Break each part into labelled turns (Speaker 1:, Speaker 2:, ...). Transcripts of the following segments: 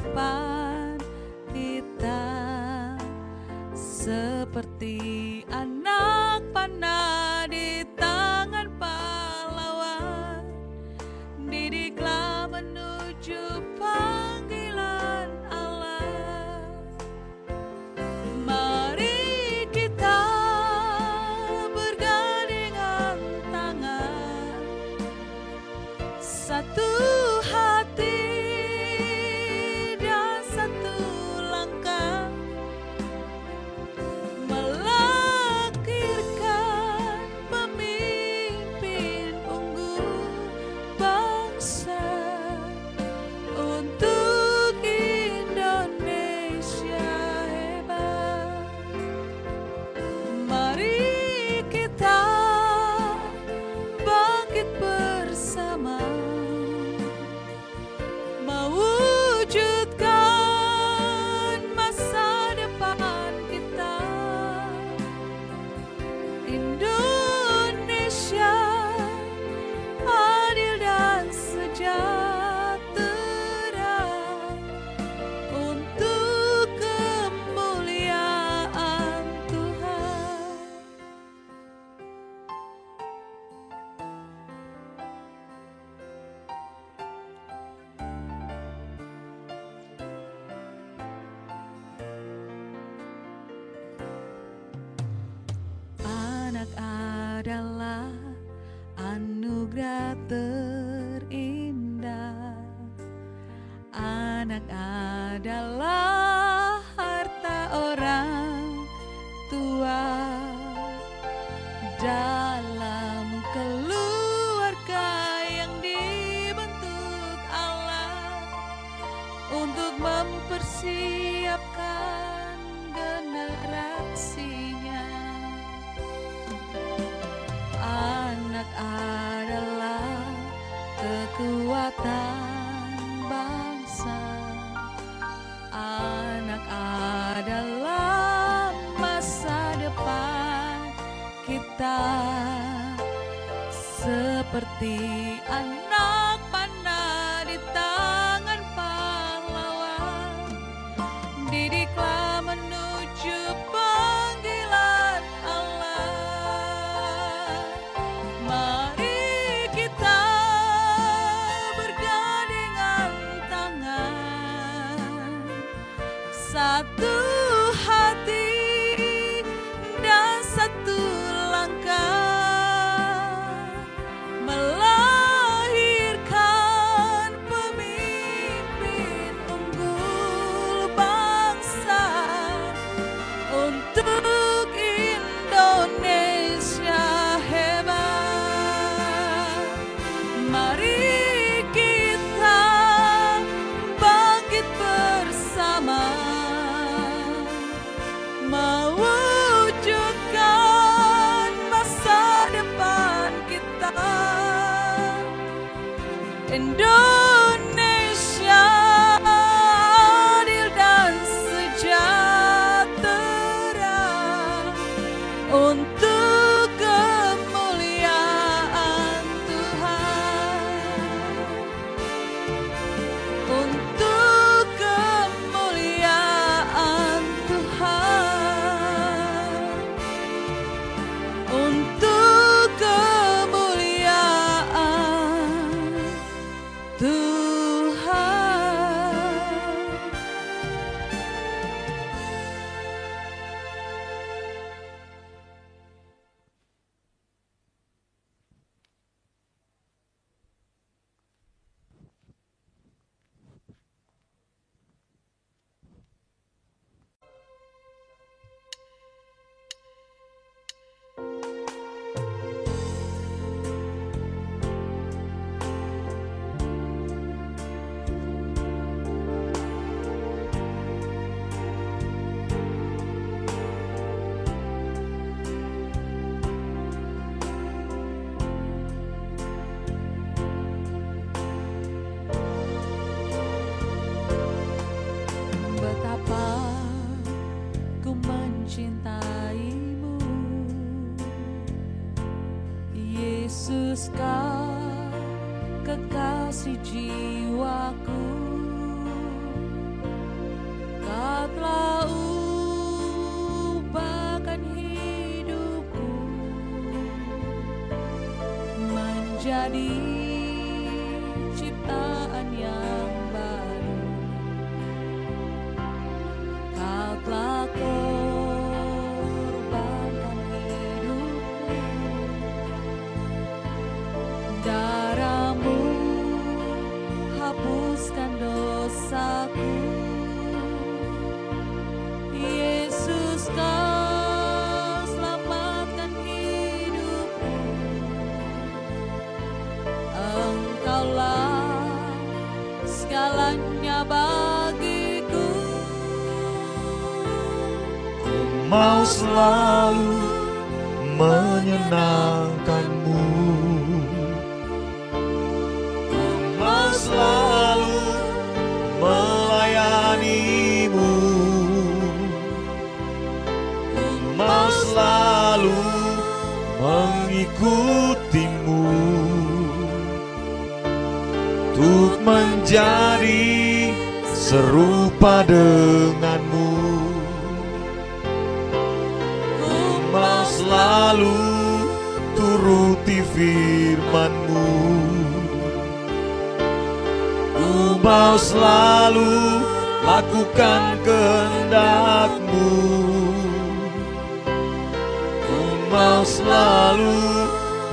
Speaker 1: depan kita, seperti anak panah di tangan pahlawan, didiklah menuju panggilan Allah. Mari kita bergandengan tangan, satu hati dan satu langkah, melahirkan pemimpin unggul bangsa untuk Indonesia hebat. Mari kita bangkit bersama, mewujudkan masa depan kita. Indonesia adil dan sejahtera untuk kemuliaan Tuhan. Anak adalah anugerah terindah. Anak adalah harta orang tua. Dalam keluarga yang dibentuk Allah untuk mempersiapkan generasinya. Anak adalah kekuatan bangsa. Anak adalah masa depan kita, seperti anak panah di tangan pahlawan, didiklah menuju panggilan Allah. Mari kita bergandengan tangan, satu hati dan satu langkah, melahirkan pemimpin unggul bangsa untuk Indonesia hebat. Mari kita bangkit bersama, mewujudkan masa depan kita. Indonesia adil dan sejahtera untuk kemuliaan Tuhan. Untuk kemuliaan Tuhan. Untuk kemuliaan Tuhan. Yesus kau kekasih jiwaku, menjadi ciptaan yang baru. Kau telah korbankan hidupmu, darahmu hapuskan dosaku. Yesus, kau selamatkan hidupku. Engkaulah segalanya bagiku.
Speaker 2: Mau selalu menyenangkanmu, mau selalu melayanimu, mau selalu mengikutimu, untuk menjadi serupa denganmu. Mau selalu turuti firman-Mu, mau selalu lakukan kehendak-Mu, mau selalu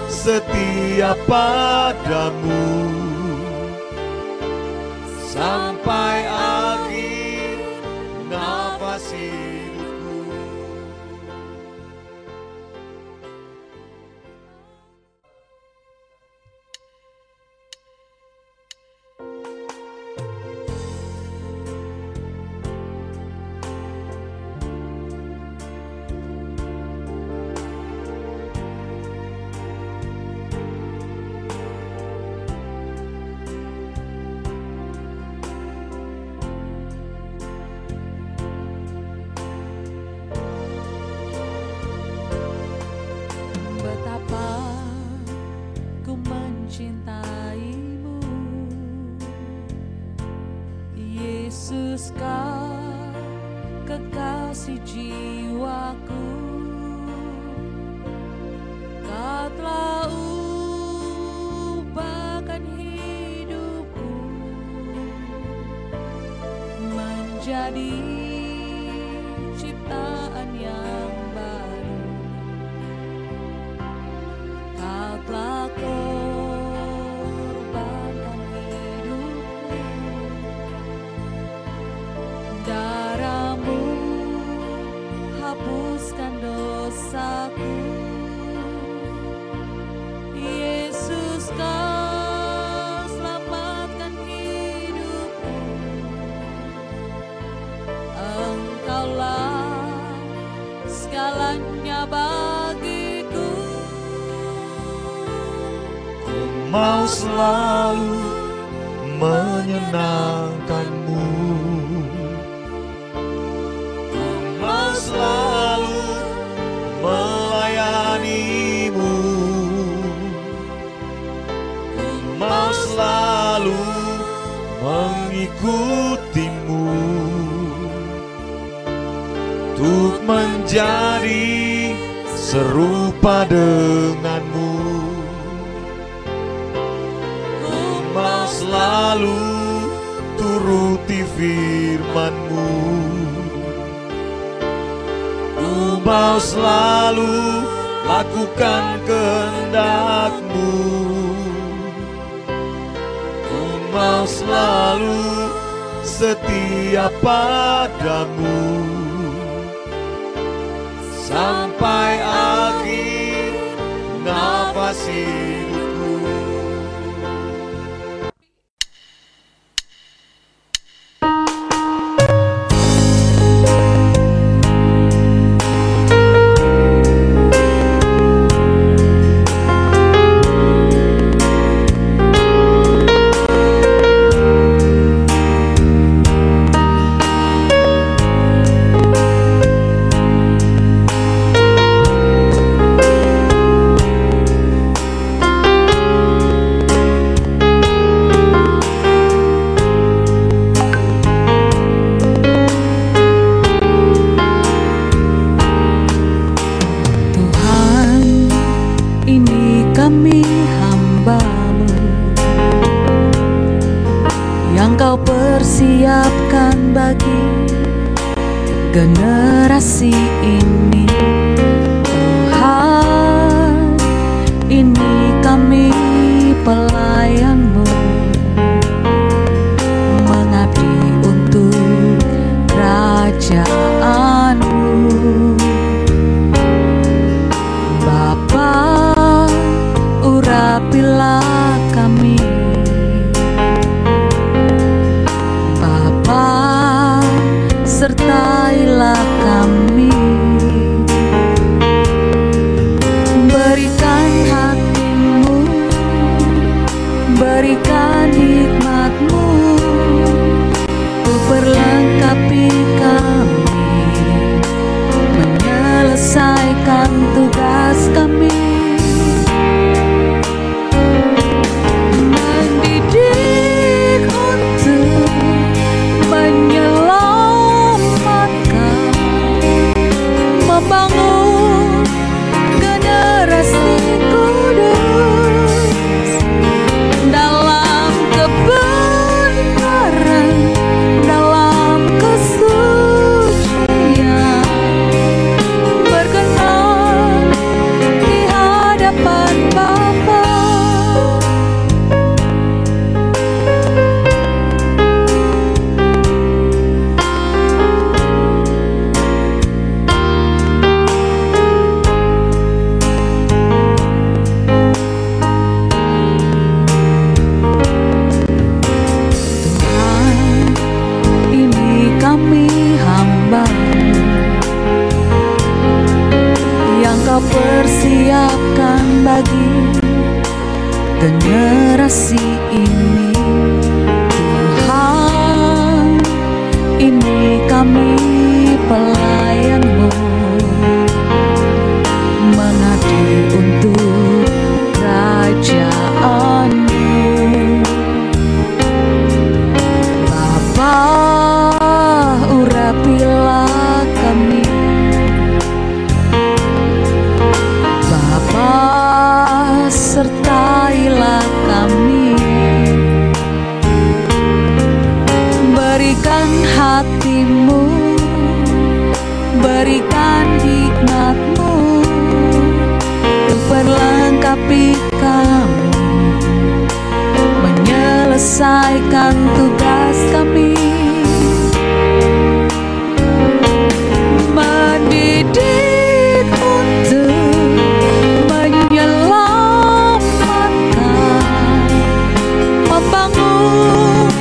Speaker 2: setia padamu sampai akhir nafas hidupku.
Speaker 1: Betapa ku mencintaimu, Yesus, kau kekasih jiwaku. Kau telah ubahkan hidupku menjadi ciptaan yang baru. Kau telah korbankan hidupmu, darahmu hapuskan dosaku. Yesus, kau selamatkan hidupku. Engkaulah segalanya bagiku.
Speaker 2: Mau selalu menyenangkanmu, mau selalu melayanimu, mau selalu mengikutimu, untuk menjadi serupa denganmu. Mau selalu turuti firman-Mu, mau selalu lakukan kehendak-Mu, mau selalu setia padamu sampai akhir nafas hidupku.
Speaker 1: persiapkan bagi generasi ini. Tuhan, ini kami pelayan-Mu, mengabdi untuk kerajaan-Mu. Bapa, urapilah kami. Bapa, sertailah kami. Berikan hati-Mu, berikan hikmat-Mu, perlengkapi kami, menyelesaikan tugas kami. Mendidik untuk menyelamatkan, membangun generasi kudus dalam kebenaran, dalam kesucian, berkenan di hadapan Bapa. Tuhan, ini kami hamba yang Kau persiapkan bagi generasi ini. Tuhan, ini kami pelayan-Mu, mengabdi untuk kerajaan-Mu. Bapa, urapilah kami. Bapa, sertailah kami. Berikan hati-Mu, berikan hikmat-Mu, perlengkapi kami, menyelesaikan tugas kami. Mendidik untuk menyelamatkan, membangun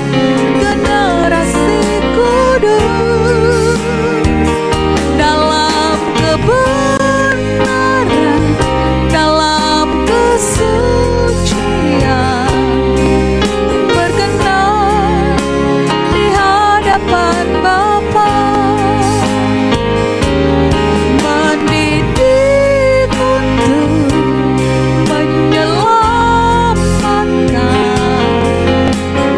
Speaker 1: generasi kudus dalam kebenaran, dalam kesucian, berkenan di hadapan Bapa. Mendidik untuk menyelamatkan,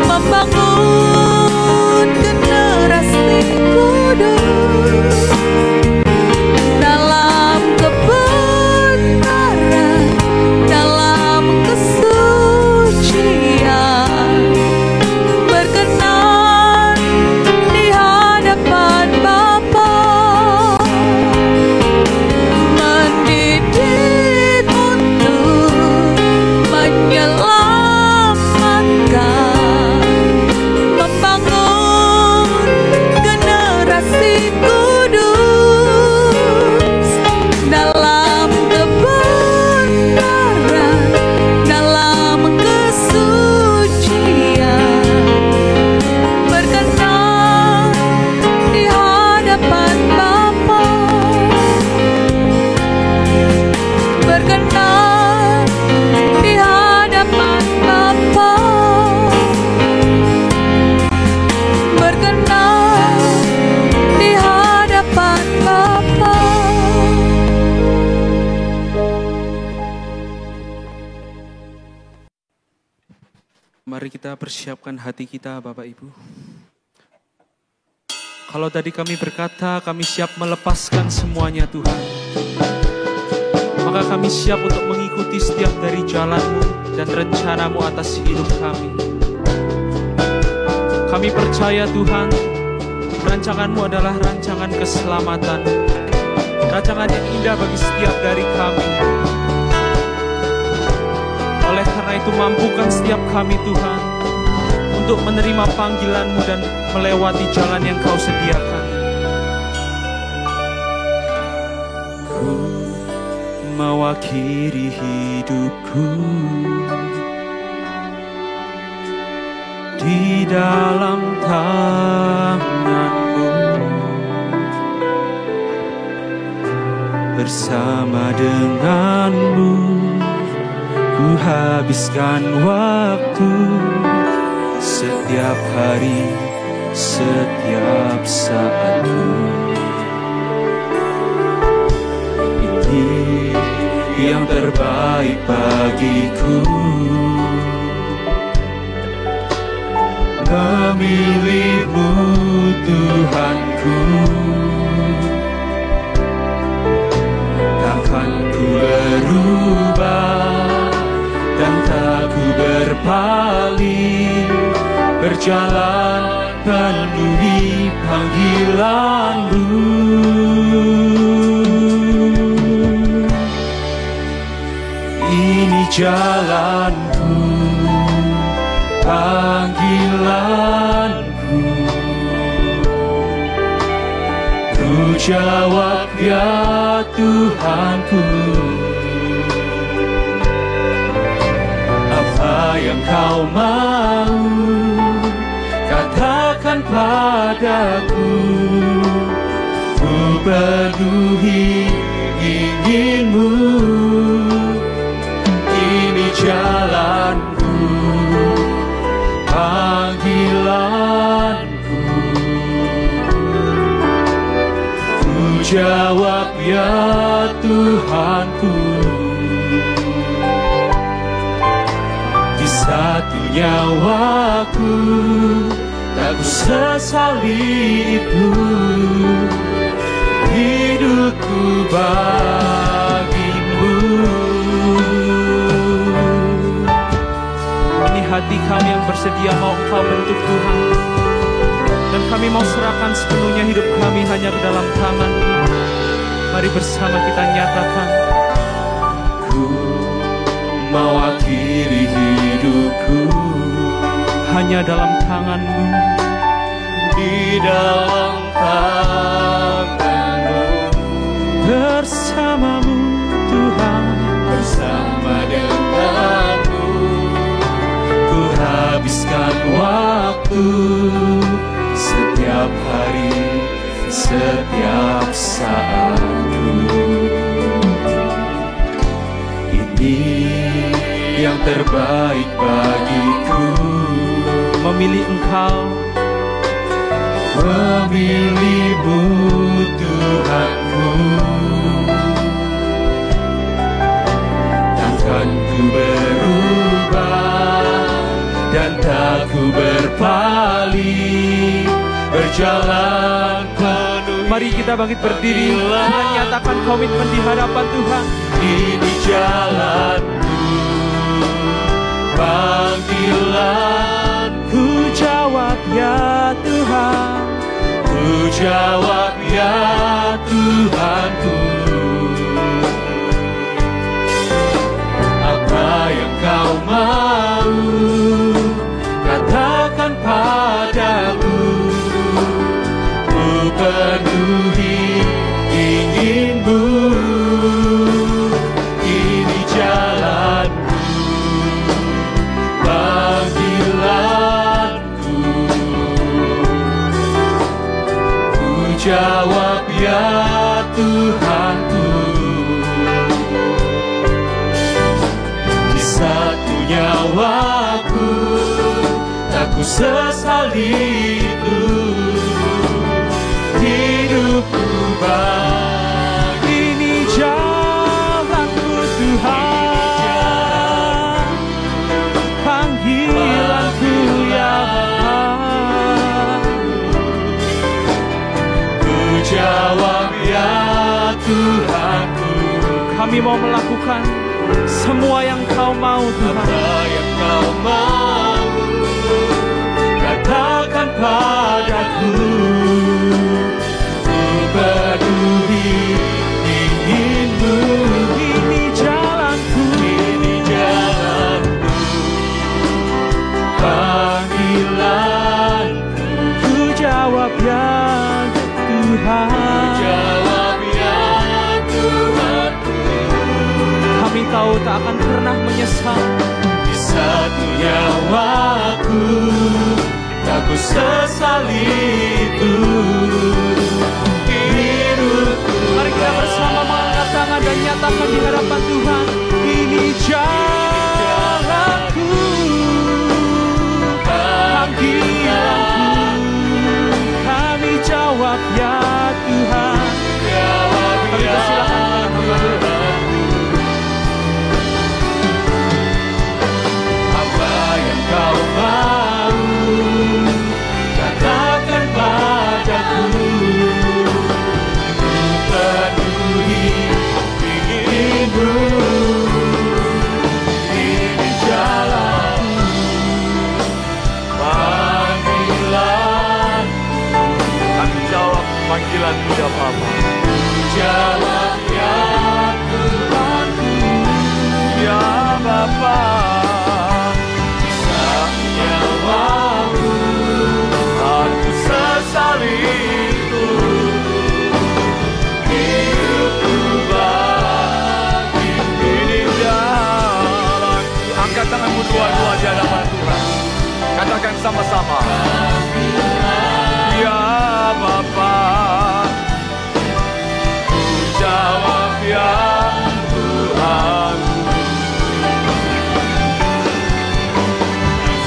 Speaker 1: membangun generasi kudus dalam kebenaran, dalam kesucian, berkenan di hadapan Bapa. Mendidik untuk menyelamatkan, membangun generasi kudus dalam kebenaran, dalam kesucian, berkenan di hadapan Bapa. Berkenan di hadapan Bapa. Berkenan di hadapan Bapa.
Speaker 3: Mari kita persiapkan hati kita, Bapak Ibu. Kalau tadi kami berkata kami siap melepaskan semuanya, Tuhan, maka kami siap untuk mengikuti setiap dari jalan-Mu dan rencana-Mu atas hidup kami. Kami percaya Tuhan, rancangan-Mu adalah rancangan keselamatan, rancangan yang indah bagi setiap dari kami. Oleh karena itu mampukan setiap kami Tuhan untuk menerima panggilan-Mu dan melewati jalan yang Kau sediakan. Ku mau akhiri hidupku di dalam tangan-Mu, bersama dengan-Mu ku habiskan waktu setiap hari, setiap saatku. Ini yang terbaik bagiku, memilih-Mu Tuhanku. Takkan ku berubah dan tak ku berpaling, berjalan penuhi panggilan-Mu. Ini jalanku, panggilanku. Ku jawab ya Tuhanku, apa yang Kau mau, katakan padaku. Ku penuhi ingin-Mu. Ini jalanku, panggilanku. Ku jawab ya Tuhanku. Di satu nyawaku tak ku sesali itu, hidupku bagi-Mu. Ini hati kami yang bersedia mau Engkau bentuk Tuhan, dan kami mau serahkan sepenuhnya hidup kami hanya ke dalam tangan-Mu. Mari bersama kita nyatakan, ku mau akhiri hidupku hanya dalam tangan-Mu, di dalam tangan-Mu, bersama-Mu Tuhan, bersama dengan-Mu. Ku habiskan waktu setiap hari, setiap saatku. Ini yang terbaik bagiku, memilih Engkau, memilih-Mu Tuhanku. Takkan ku berubah dan tak ku berpaling, berjalan penuh. Mari kita bangkit berdiri dan nyatakan komitmen di hadapan Tuhan. Ini jalanku, panggilanku. Jawab ya Tuhan, ku jawab ya Tuhanku. Apa yang Kau mau, katakan padaku. Ku penuhi ingin-Mu. Ini jalanku, panggilanku. Ku jawab ya Tuhanku. Di satu nyawaku tak ku sesali itu, hidupku bagi. Ini jalanku Tuhan, panggilanku ya Bapa. Ku jawab ya Tuhanku. Kami mau melakukan semua yang Kau mau Tuhan. Apa yang Kau mau, katakan padaku, ku peduli inginmu. Ini jalanku, panggilanku. Ku jawab ya Tuhan, kami tahu tak akan pernah menyesal. Di satu nyawaku tak ku sesali itu. Mari kita bersama mengangkat tangan dan nyatakan di hadapan Tuhan, ini jalanku, panggilanku. Kami jawab ya Tuhan. Kami persilakan kepada hamba-Mu. Apa yang Kau mau, katakan padaku. Ku peduli inginmu. Ini jalanku, panggilan. Kami jawab panggilan-Mu ya Bapa. Jawab ya Tuhanku, ya Bapa. Bisa nyawamu aku sesali itu. Hidupku bagi ini jalanku. Angkat tanganmu dua-dua di hadapan Tuhan. Katakan sama-sama, ya Bapa. Jawab ya Tuhan,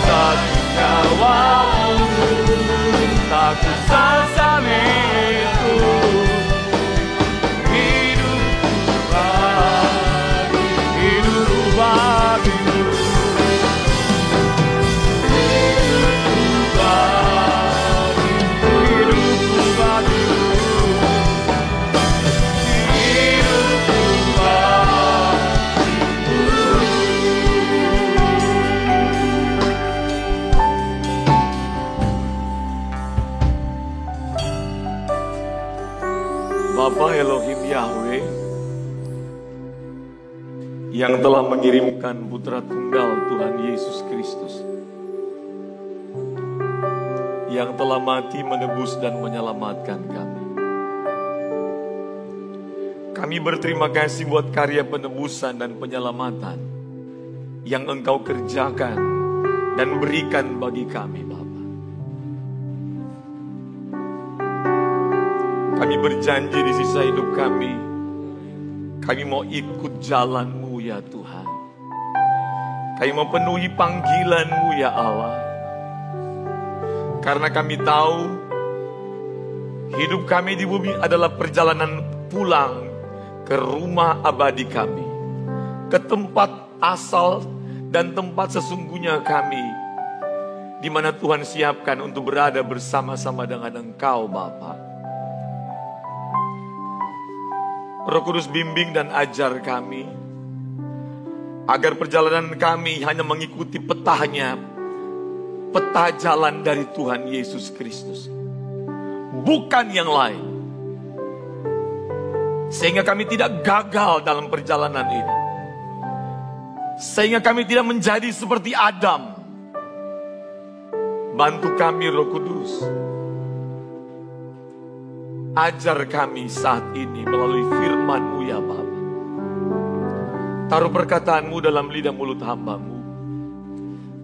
Speaker 3: satu nyawamu tak ku sesali itu. Hidupku bagi, hidupku bagimu. Hidupku bagi, hidupku bagimu. Bapa Elohim Yahweh yang telah mengirimkan Putra Tunggal Tuhan Yesus Kristus, yang telah mati menebus dan menyelamatkan kami. Kami berterima kasih buat karya penebusan dan penyelamatan yang Engkau kerjakan dan berikan bagi kami, Bapa. Kami berjanji di sisa hidup kami mau ikut jalan-Mu ya Tuhan. Kami mau penuhi panggilan-Mu ya Allah. Karena kami tahu hidup kami di bumi adalah perjalanan pulang ke rumah abadi kami, ke tempat asal dan tempat sesungguhnya kami, di mana Tuhan siapkan untuk berada bersama-sama dengan Engkau Bapa. Roh Kudus bimbing dan ajar kami, agar perjalanan kami hanya mengikuti petanya, peta jalan dari Tuhan Yesus Kristus, bukan yang lain. Sehingga kami tidak gagal dalam perjalanan ini. Sehingga kami tidak menjadi seperti Adam. Bantu kami Roh Kudus. Ajar kami saat ini melalui firman-Mu ya Bapa. Taruh perkataan-Mu dalam lidah mulut hamba-Mu.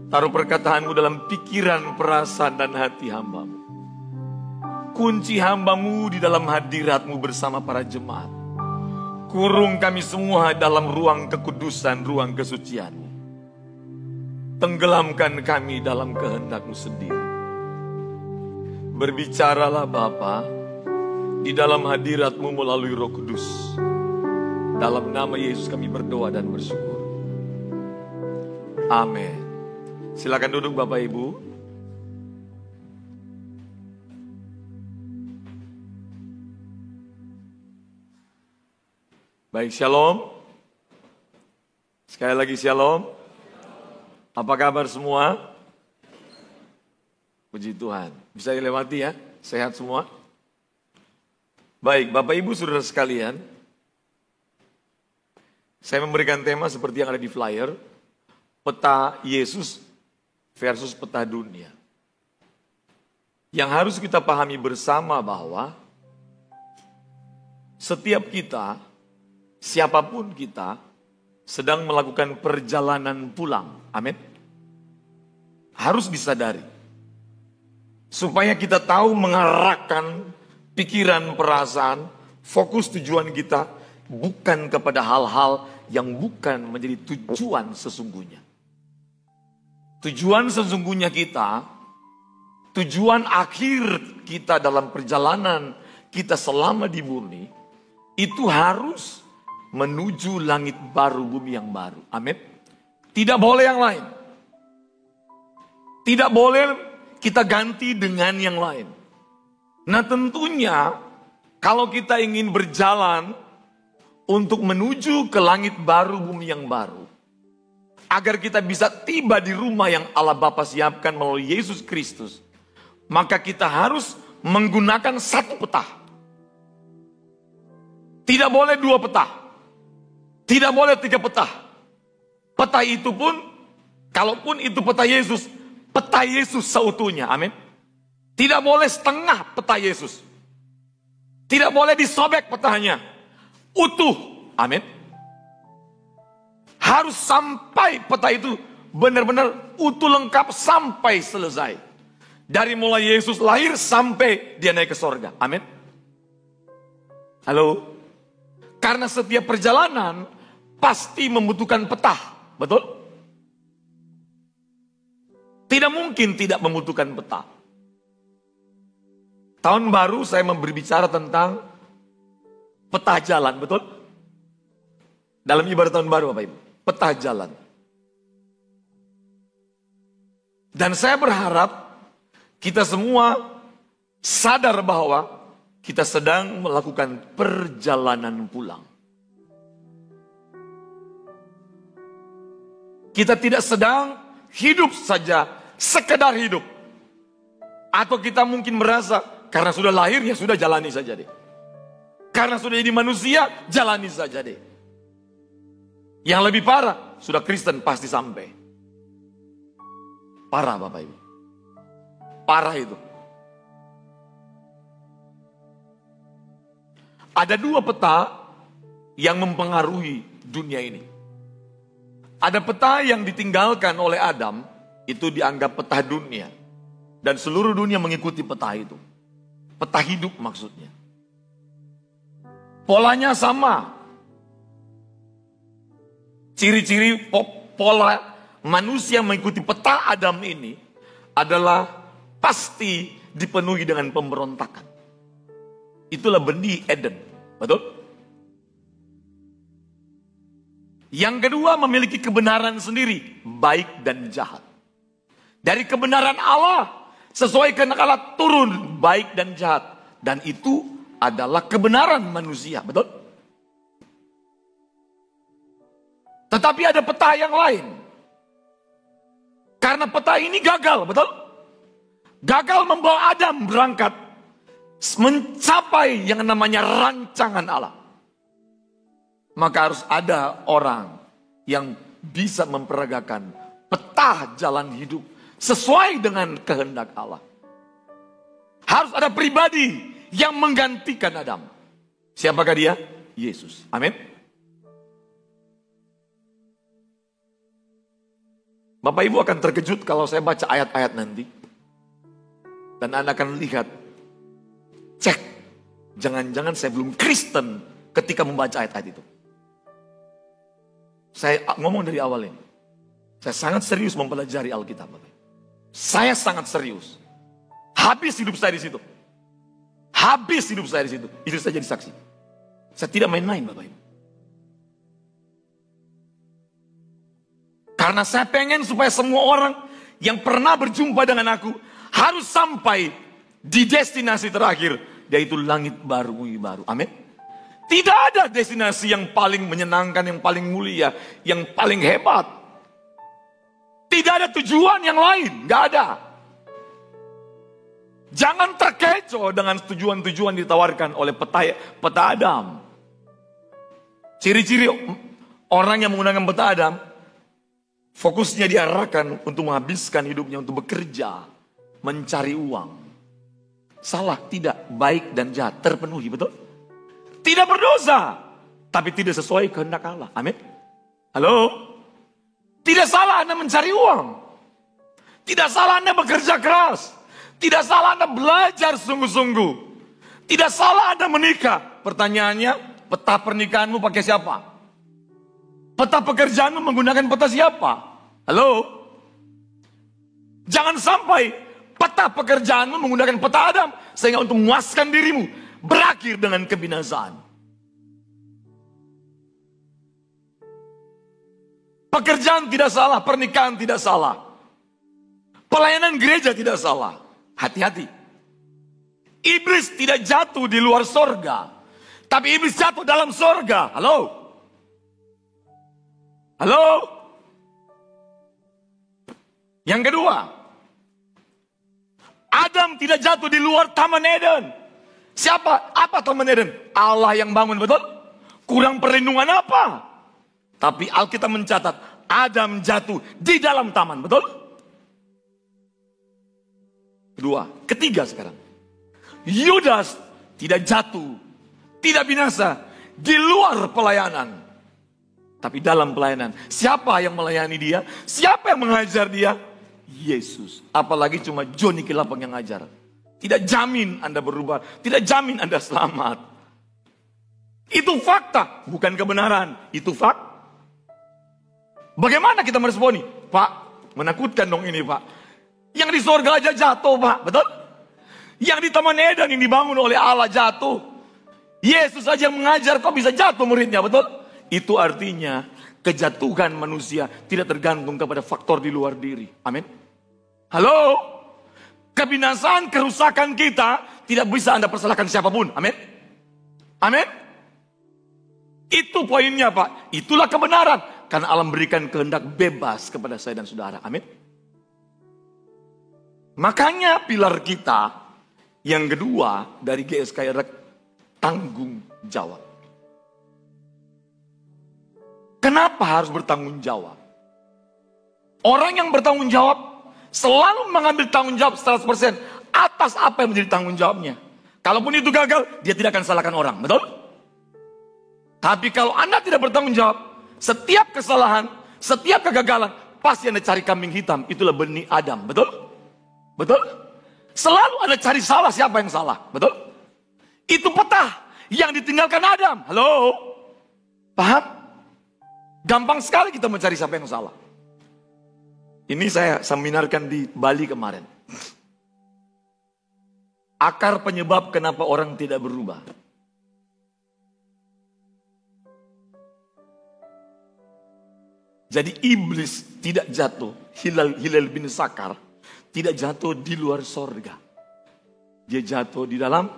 Speaker 3: Taruh perkataan-Mu dalam pikiran, perasaan dan hati hamba-Mu. Kunci hamba-Mu di dalam hadirat-Mu bersama para jemaat. Kurung kami semua dalam ruang kekudusan, ruang kesucian-Mu. Tenggelamkan kami dalam kehendak-Mu sendiri. Berbicaralah Bapa di dalam hadirat-Mu melalui Roh Kudus. Dalam nama Yesus kami berdoa dan bersyukur. Amin. Silakan duduk Bapak Ibu. Baik, shalom. Sekali lagi shalom. Apa kabar semua?
Speaker 2: Puji Tuhan. Bisa dilewati ya? Sehat semua? Baik, Bapak Ibu Saudara sekalian. Saya memberikan tema seperti yang ada di flyer. Peta Yesus versus peta dunia. Yang harus kita pahami bersama bahwa setiap kita, siapapun kita, sedang melakukan perjalanan pulang. Amin. Harus disadari. Supaya kita tahu mengarahkan pikiran, perasaan, fokus tujuan kita bukan kepada hal-hal yang bukan menjadi tujuan sesungguhnya. Tujuan sesungguhnya kita, tujuan akhir kita dalam perjalanan kita selama di bumi, itu harus menuju langit baru, bumi yang baru. Amin. Tidak boleh yang lain. Tidak boleh kita ganti dengan yang lain. Nah tentunya kalau kita ingin berjalan untuk menuju ke langit baru, bumi yang baru, agar kita bisa tiba di rumah yang Allah Bapa siapkan melalui Yesus Kristus, maka kita harus menggunakan satu peta. Tidak boleh dua peta. Tidak boleh tiga peta. Peta itu pun, kalaupun itu peta Yesus seutuhnya. Amin. Tidak boleh setengah peta Yesus. Tidak boleh disobek petanya. Utuh. Amin. Harus sampai peta itu benar-benar utuh lengkap sampai selesai. Dari mulai Yesus lahir sampai dia naik ke sorga. Amin. Halo. Karena setiap perjalanan pasti membutuhkan peta. Betul? Tidak mungkin tidak membutuhkan peta. Tahun baru saya berbicara tentang peta jalan. Betul? Dalam ibadah tahun baru Bapak Ibu. Peta jalan. Dan saya berharap kita semua sadar bahwa kita sedang melakukan perjalanan pulang. Kita tidak sedang hidup saja, sekedar hidup. Atau kita mungkin merasa, karena sudah lahir ya sudah jalani saja deh. Karena sudah jadi manusia, jalani saja deh. Yang lebih parah, sudah Kristen pasti sampai. Parah Bapak Ibu. Parah itu. Ada dua peta yang mempengaruhi dunia ini. Ada peta yang ditinggalkan oleh Adam, itu dianggap peta dunia. Dan seluruh dunia mengikuti peta itu. Peta hidup maksudnya. Polanya sama. Ciri-ciri pola manusia mengikuti peta Adam ini adalah pasti dipenuhi dengan pemberontakan. Itulah benih Eden. Betul? Yang kedua memiliki kebenaran sendiri, baik dan jahat. Dari kebenaran Allah, sesuai kehendak Allah turun baik dan jahat. Dan itu adalah kebenaran manusia, betul? Tetapi ada peta yang lain. Karena peta ini gagal, betul? Gagal membawa Adam berangkat mencapai yang namanya rancangan Allah. Maka harus ada orang yang bisa memperagakan peta jalan hidup sesuai dengan kehendak Allah. Harus ada pribadi yang menggantikan Adam. Siapakah dia? Yesus. Amin. Bapak Ibu akan terkejut kalau saya baca ayat-ayat nanti. Dan Anda akan lihat, cek, jangan-jangan saya belum Kristen ketika membaca ayat-ayat itu. Saya ngomong dari awal ini. Saya sangat serius mempelajari Alkitab. Saya sangat serius. Habis hidup saya di situ. Habis hidup saya di situ. Itu saya jadi saksi. Saya tidak main-main Bapak Ibu. Karena saya pengen supaya semua orang yang pernah berjumpa dengan aku harus sampai di destinasi terakhir, yaitu langit baru, bumi baru. Amin. Tidak ada destinasi yang paling menyenangkan, yang paling mulia, yang paling hebat. Tidak ada tujuan yang lain, gak ada. Jangan terkecoh dengan tujuan-tujuan ditawarkan oleh peta Adam. Ciri-ciri orang yang menggunakan peta Adam, fokusnya diarahkan untuk menghabiskan hidupnya, untuk bekerja, mencari uang. Salah, tidak, baik dan jahat terpenuhi, betul? Tidak berdosa, tapi tidak sesuai kehendak Allah. Amin. Halo? Tidak salah Anda mencari uang. Tidak salah Anda bekerja keras. Tidak salah Anda belajar sungguh-sungguh. Tidak salah Anda menikah. Pertanyaannya, peta pernikahanmu pakai siapa? Peta pekerjaanmu menggunakan peta siapa? Halo? Jangan sampai peta pekerjaanmu menggunakan peta Adam, sehingga untuk memuaskan dirimu, berakhir dengan kebinasaan. Pekerjaan tidak salah, pernikahan tidak salah. Pelayanan gereja tidak salah. Hati-hati. Iblis tidak jatuh di luar sorga, tapi iblis jatuh dalam sorga. Halo? Halo? Yang kedua, Adam tidak jatuh di luar Taman Eden. Siapa? Apa Taman Eden? Allah yang bangun, betul? Kurang perlindungan apa? Tapi Alkitab mencatat, Adam jatuh di dalam taman, betul? Kedua, ketiga sekarang. Yudas tidak jatuh, tidak binasa di luar pelayanan, tapi dalam pelayanan. Siapa yang melayani dia? Siapa yang mengajar dia? Yesus. Apalagi cuma Johnny Kilapang yang ngajar. Tidak jamin Anda berubah, tidak jamin Anda selamat. Itu fakta, bukan kebenaran. Itu fakta. Bagaimana kita meresponi? Pak, menakutkan dong ini, Pak. Yang di sorga aja jatuh, Pak. Betul? Yang di Taman Eden yang dibangun oleh Allah jatuh. Yesus saja yang mengajar, kok bisa jatuh muridnya, betul? Itu artinya kejatuhan manusia tidak tergantung kepada faktor di luar diri. Amin. Halo? Kebinasaan, kerusakan kita tidak bisa Anda persalahkan siapapun. Amin. Amin. Itu poinnya, Pak. Itulah kebenaran. Karena Allah memberikan kehendak bebas kepada saya dan saudara. Amin. Makanya pilar kita yang kedua dari GSK adalah tanggung jawab. Kenapa harus bertanggung jawab? Orang yang bertanggung jawab selalu mengambil tanggung jawab 100% atas apa yang menjadi tanggung jawabnya. Kalaupun itu gagal, dia tidak akan salahkan orang, betul? Tapi kalau Anda tidak bertanggung jawab, setiap kesalahan, setiap kegagalan, pasti Anda cari kambing hitam. Itulah benih Adam, betul? Betul? Selalu Anda cari salah, siapa yang salah, betul? Itu peta yang ditinggalkan Adam. Halo? Paham? Gampang sekali kita mencari siapa yang salah. Ini saya seminarkan di Bali kemarin. Akar penyebab kenapa orang tidak berubah. Jadi iblis tidak jatuh, Hilal bin Sakar tidak jatuh di luar sorga. Dia jatuh di dalam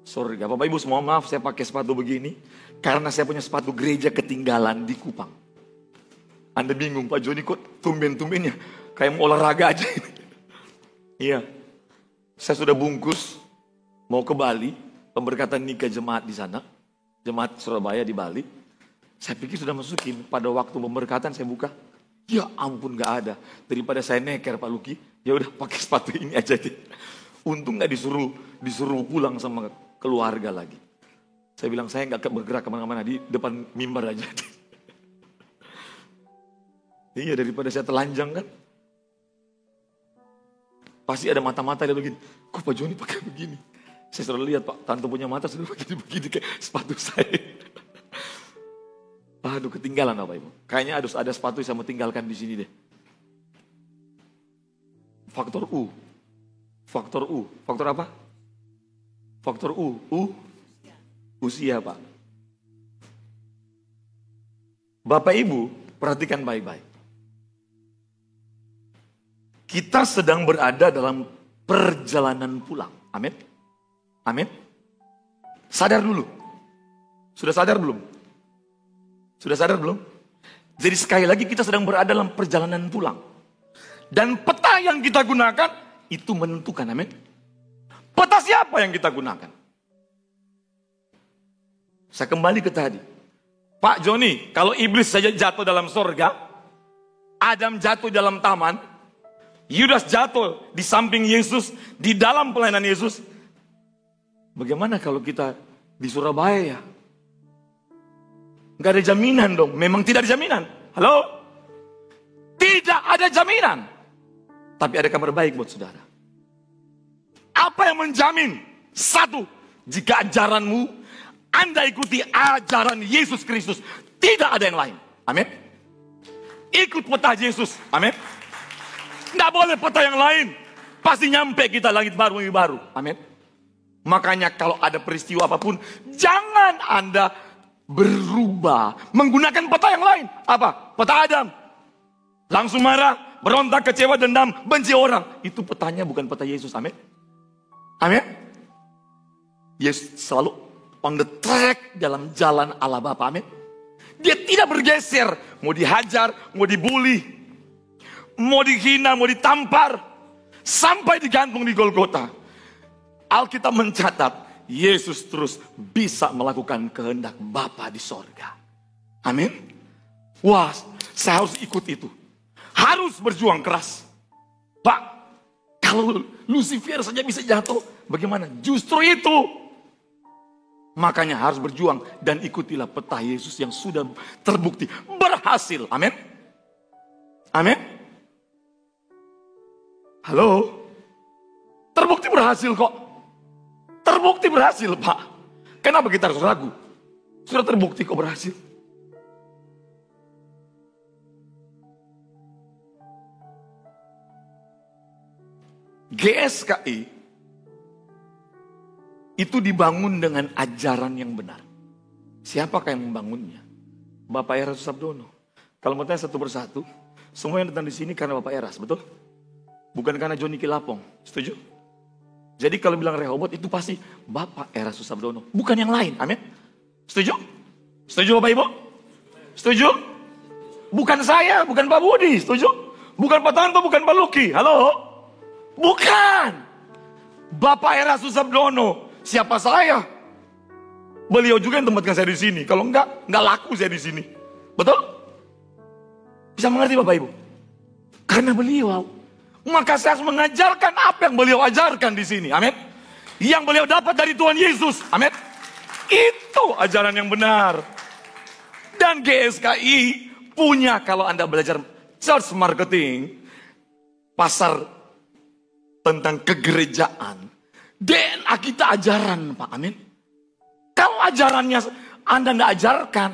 Speaker 2: sorga. Bapak Ibu semua maaf saya pakai sepatu begini. Karena saya punya sepatu gereja ketinggalan di Kupang. Anda bingung, Pak Joni kok tumben-tumbennya kayak mau olahraga aja. Iya, saya sudah bungkus mau ke Bali, pemberkatan nikah jemaat di sana, jemaat Surabaya di Bali. Saya pikir sudah masukin, pada waktu pemberkatan saya buka, ya ampun gak ada. Daripada saya neker Pak Luki, ya udah pakai sepatu ini aja deh. Untung gak disuruh pulang sama keluarga lagi. Saya bilang saya gak bergerak kemana-mana, di depan mimbar aja deh. Iya, daripada saya telanjang kan. Pasti ada mata-mata dia begini. Kok Pak Joni pakai begini? Saya selalu lihat Pak, tante punya mata sudah begini kayak sepatu saya. Aduh, ketinggalan Bapak Ibu. Kayaknya ada sepatu yang saya mau tinggalkan di sini deh. Faktor U. Faktor U. Faktor apa? Faktor U. Usia Pak. Bapak Ibu, perhatikan baik-baik. Kita sedang berada dalam perjalanan pulang. Amin. Amin. Sadar dulu. Sudah sadar belum? Sudah sadar belum? Jadi sekali lagi kita sedang berada dalam perjalanan pulang. Dan peta yang kita gunakan itu menentukan. Amin. Peta siapa yang kita gunakan? Saya kembali ke tadi. Pak Joni, kalau iblis saja jatuh dalam sorga, Adam jatuh dalam taman, Yudas jatuh di samping Yesus, di dalam pelayanan Yesus. Bagaimana kalau kita di Surabaya ya? Nggak ada jaminan dong. Memang tidak ada jaminan. Halo? Tidak ada jaminan. Tapi ada kabar baik buat saudara. Apa yang menjamin? Satu, jika ajaranmu, Anda ikuti ajaran Yesus Kristus. Tidak ada yang lain. Amin. Ikut peta Yesus. Amin. Nggak boleh peta yang lain. Pasti nyampe kita langit baru, bumi baru. Amin. Makanya kalau ada peristiwa apapun, jangan Anda berubah menggunakan peta yang lain. Apa? Peta Adam. Langsung marah, berontak, kecewa, dendam, benci orang. Itu petanya bukan peta Yesus. Amin. Amin. Yesus selalu on the track dalam jalan Allah Bapa. Amin. Dia tidak bergeser. Mau dihajar, mau dibully, mau dihina, mau ditampar, sampai digantung di Golgota. Alkitab mencatat, Yesus terus bisa melakukan kehendak Bapa di sorga. Amin. Wah, saya harus ikut itu. Harus berjuang keras. Pak, kalau Lucifer saja bisa jatuh, bagaimana? Justru itu. Makanya harus berjuang dan ikutilah peta Yesus yang sudah terbukti berhasil. Amin. Amin. Halo. Terbukti berhasil kok. Terbukti berhasil, Pak. Kenapa kita harus ragu? Sudah terbukti kok berhasil. GSKI itu dibangun dengan ajaran yang benar. Siapakah yang membangunnya? Bapak Eras Susabdono. Kalau mau tanya satu persatu, semua yang datang di sini karena Bapak Eras, betul? Bukan karena Joni Kilapong, setuju? Jadi kalau bilang Rehobot itu pasti Bapak Eras Susabdono, bukan yang lain, amin? Setuju? Setuju Bapak Ibu? Setuju? Bukan saya, bukan Pak Budi, setuju? Bukan Pak Tanto, bukan Pak Luki, halo? Bukan. Bapak Eras Susabdono. Siapa saya? Beliau juga yang tempatkan saya di sini. Kalau enggak laku saya di sini. Betul? Bisa mengerti Bapak Ibu? Karena beliau. Maka saya harus mengajarkan apa yang beliau ajarkan di sini. Amin. Yang beliau dapat dari Tuhan Yesus. Amin. Itu ajaran yang benar. Dan GSKI punya, kalau Anda belajar church marketing, pasar tentang kegerejaan, DNA kita ajaran, Pak. Amin. Kalau ajarannya Anda tidak ajarkan,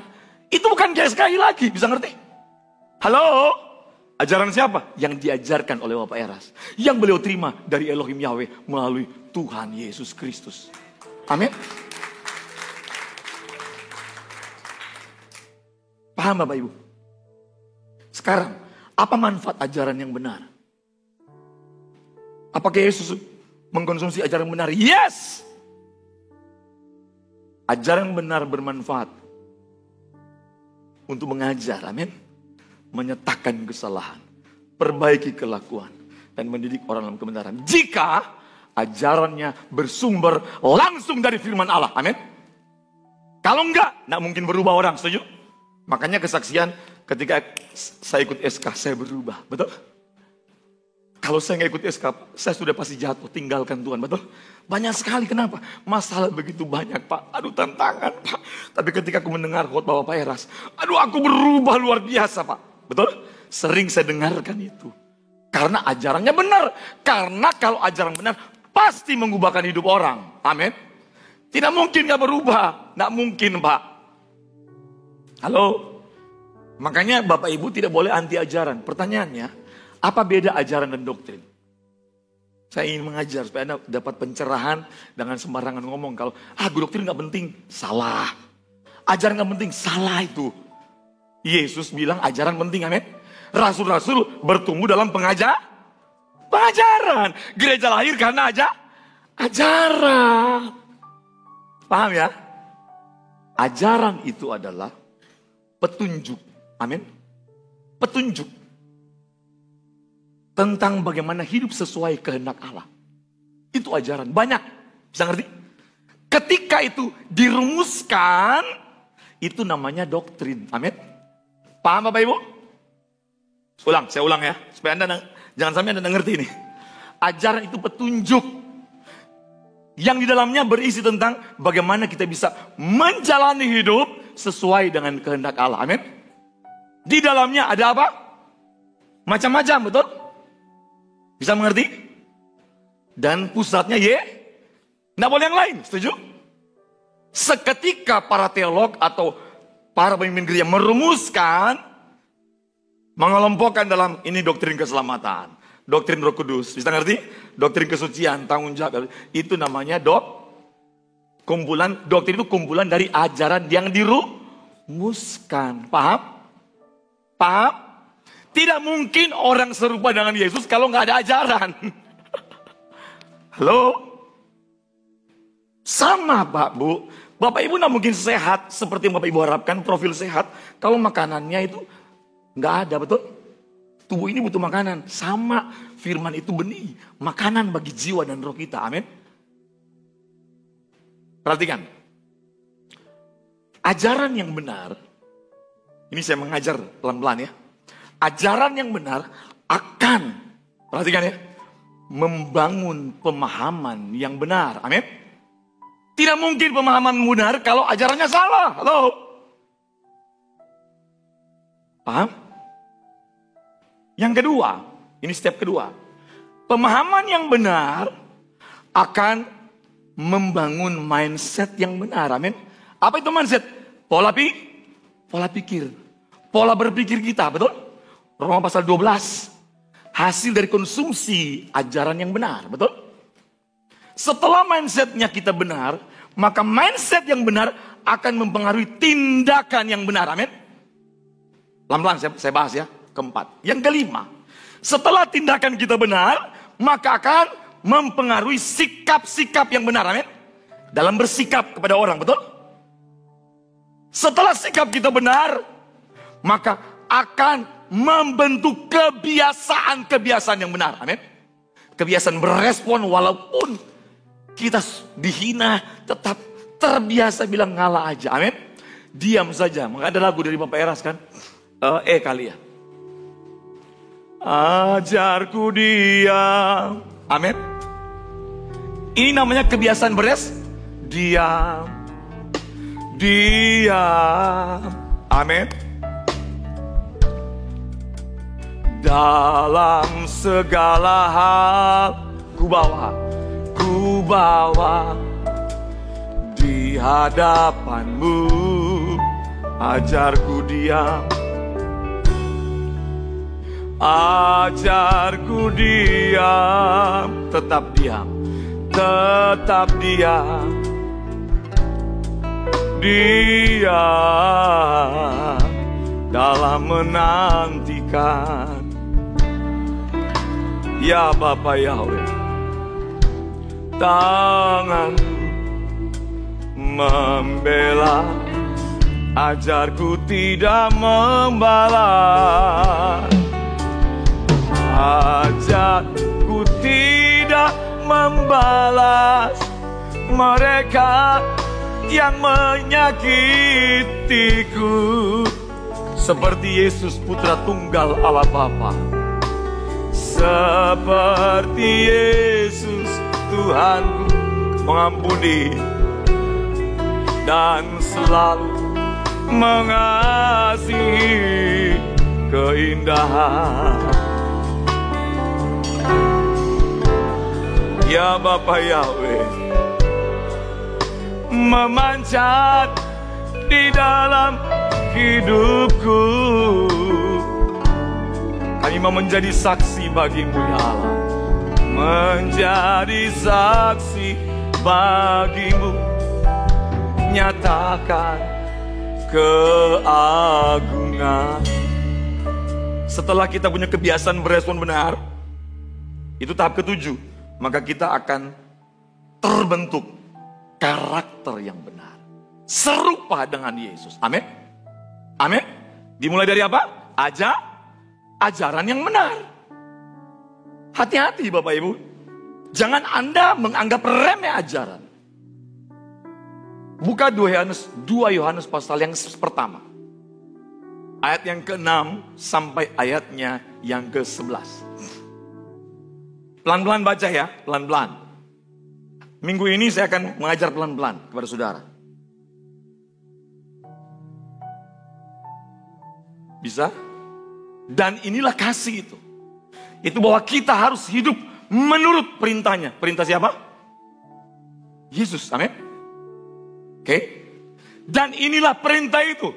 Speaker 2: itu bukan GSKI lagi. Bisa ngerti? Halo? Ajaran siapa? Yang diajarkan oleh Bapak Eras. Yang beliau terima dari Elohim Yahweh melalui Tuhan Yesus Kristus. Amin. Paham Bapak Ibu? Sekarang, apa manfaat ajaran yang benar? Apakah Yesus mengkonsumsi ajaran benar? Yes! Ajaran benar bermanfaat untuk mengajar, amin. Menyatakan kesalahan, perbaiki kelakuan, dan mendidik orang dalam kebenaran. Jika ajarannya bersumber langsung dari firman Allah, amin. Kalau enggak mungkin berubah orang, setuju? Makanya kesaksian ketika saya ikut SK, saya berubah, betul? Kalau saya nggak ikut SK, saya sudah pasti jatuh, tinggalkan Tuhan, betul? Banyak sekali, kenapa? Masalah begitu banyak, Pak. Aduh, tantangan, Pak. Tapi ketika aku mendengar khotbah Bapak Eras, aduh, aku berubah luar biasa, Pak. Betul? Sering saya dengarkan itu. Karena ajarannya benar. Karena kalau ajaran benar, pasti mengubahkan hidup orang. Amin. Tidak mungkin nggak berubah. Nggak mungkin, Pak. Halo? Makanya Bapak Ibu tidak boleh anti ajaran. Pertanyaannya, apa beda ajaran dan doktrin? Saya ingin mengajar supaya Anda dapat pencerahan dengan sembarangan ngomong. Kalau, doktrin gak penting. Salah. Ajaran gak penting. Salah itu. Yesus bilang ajaran penting, amin. Rasul-rasul bertumbuh dalam pengajaran. Gereja lahir karena ajaran. Paham ya? Ajaran itu adalah petunjuk. Amin. Petunjuk tentang bagaimana hidup sesuai kehendak Allah. Itu ajaran, banyak. Bisa ngerti? Ketika itu dirumuskan, itu namanya doktrin. Amin. Paham Bapak Ibu? Saya ulang ya. Supaya Anda jangan sampai Anda ngerti ini. Ajaran itu petunjuk. Yang di dalamnya berisi tentang bagaimana kita bisa menjalani hidup sesuai dengan kehendak Allah. Amin. Di dalamnya ada apa? Macam-macam, betul? Bisa mengerti? Dan pusatnya nggak boleh yang lain, setuju? Seketika para teolog atau para pemimpin gereja merumuskan, mengelompokkan dalam ini doktrin keselamatan, doktrin Roh Kudus, bisa ngerti? Doktrin kesucian, tanggung jawab, itu namanya doktrin itu kumpulan dari ajaran yang dirumuskan. Paham? Paham? Tidak mungkin orang serupa dengan Yesus kalau nggak ada ajaran. Halo? Sama Pak Bu. Bapak Ibu nggak mungkin sehat seperti yang Bapak Ibu harapkan, profil sehat, kalau makanannya itu nggak ada, betul? Tubuh ini butuh makanan. Sama, firman itu benih, makanan bagi jiwa dan roh kita. Amin. Perhatikan. Ajaran yang benar, ini saya mengajar pelan-pelan ya. Ajaran yang benar akan, perhatikan ya, membangun pemahaman yang benar. Amin. Tidak mungkin pemahaman benar kalau ajarannya salah. Halo? Paham? Yang kedua, ini step kedua. Pemahaman yang benar akan membangun mindset yang benar. Amin. Apa itu mindset? Pola pikir. Pola berpikir kita, betul? Roma pasal 12. Hasil dari konsumsi ajaran yang benar, betul? Setelah mindsetnya kita benar, maka mindset yang benar akan mempengaruhi tindakan yang benar. Amin. Pelan-pelan saya bahas ya. Keempat. Yang kelima, setelah tindakan kita benar, maka akan mempengaruhi sikap-sikap yang benar. Amin. Dalam bersikap kepada orang, betul? Setelah sikap kita benar, maka akan membentuk kebiasaan-kebiasaan yang benar. Amin. Kebiasaan berespon walaupun kita dihina, tetap terbiasa bilang ngalah aja. Amin. Diam saja. Maka ada lagu dari Bapak Eras kan? Kali ya. Ajarku diam. Amin. Ini namanya kebiasaan diam. Amin. Dalam segala hal ku bawa di hadapanmu. Ajarku diam. Ajarku diam. Tetap diam. Diam dalam menantikan. Ya Bapa Yahweh, tangan membela. Ajarku tidak membalas. Ajarku tidak membalas mereka yang menyakitiku. Seperti Yesus putra tunggal Allah Bapa. Seperti Yesus Tuhanku mengampuni dan selalu mengasihi keindahan. Ya Bapa Yahweh, memanjat di dalam hidupku. Kami mau menjadi saksi bagimu ya Allah. Menjadi saksi bagimu. Nyatakan keagungan. Setelah kita punya kebiasaan berespon benar, itu tahap ketujuh, maka kita akan terbentuk karakter yang benar, serupa dengan Yesus. Amin. Amin. Dimulai dari apa? Ajaran yang benar. Hati-hati Bapak Ibu. Jangan Anda menganggap remeh ajaran. Buka 2 Yohanes pasal yang pertama. Ayat yang ke-6 sampai ayatnya yang ke-11. Pelan-pelan baca ya, pelan-pelan. Minggu ini saya akan mengajar pelan-pelan kepada saudara. Bisa? Dan inilah kasih itu. Itu bahwa kita harus hidup menurut perintahnya. Perintah siapa? Yesus, amin. Oke. Dan inilah perintah itu.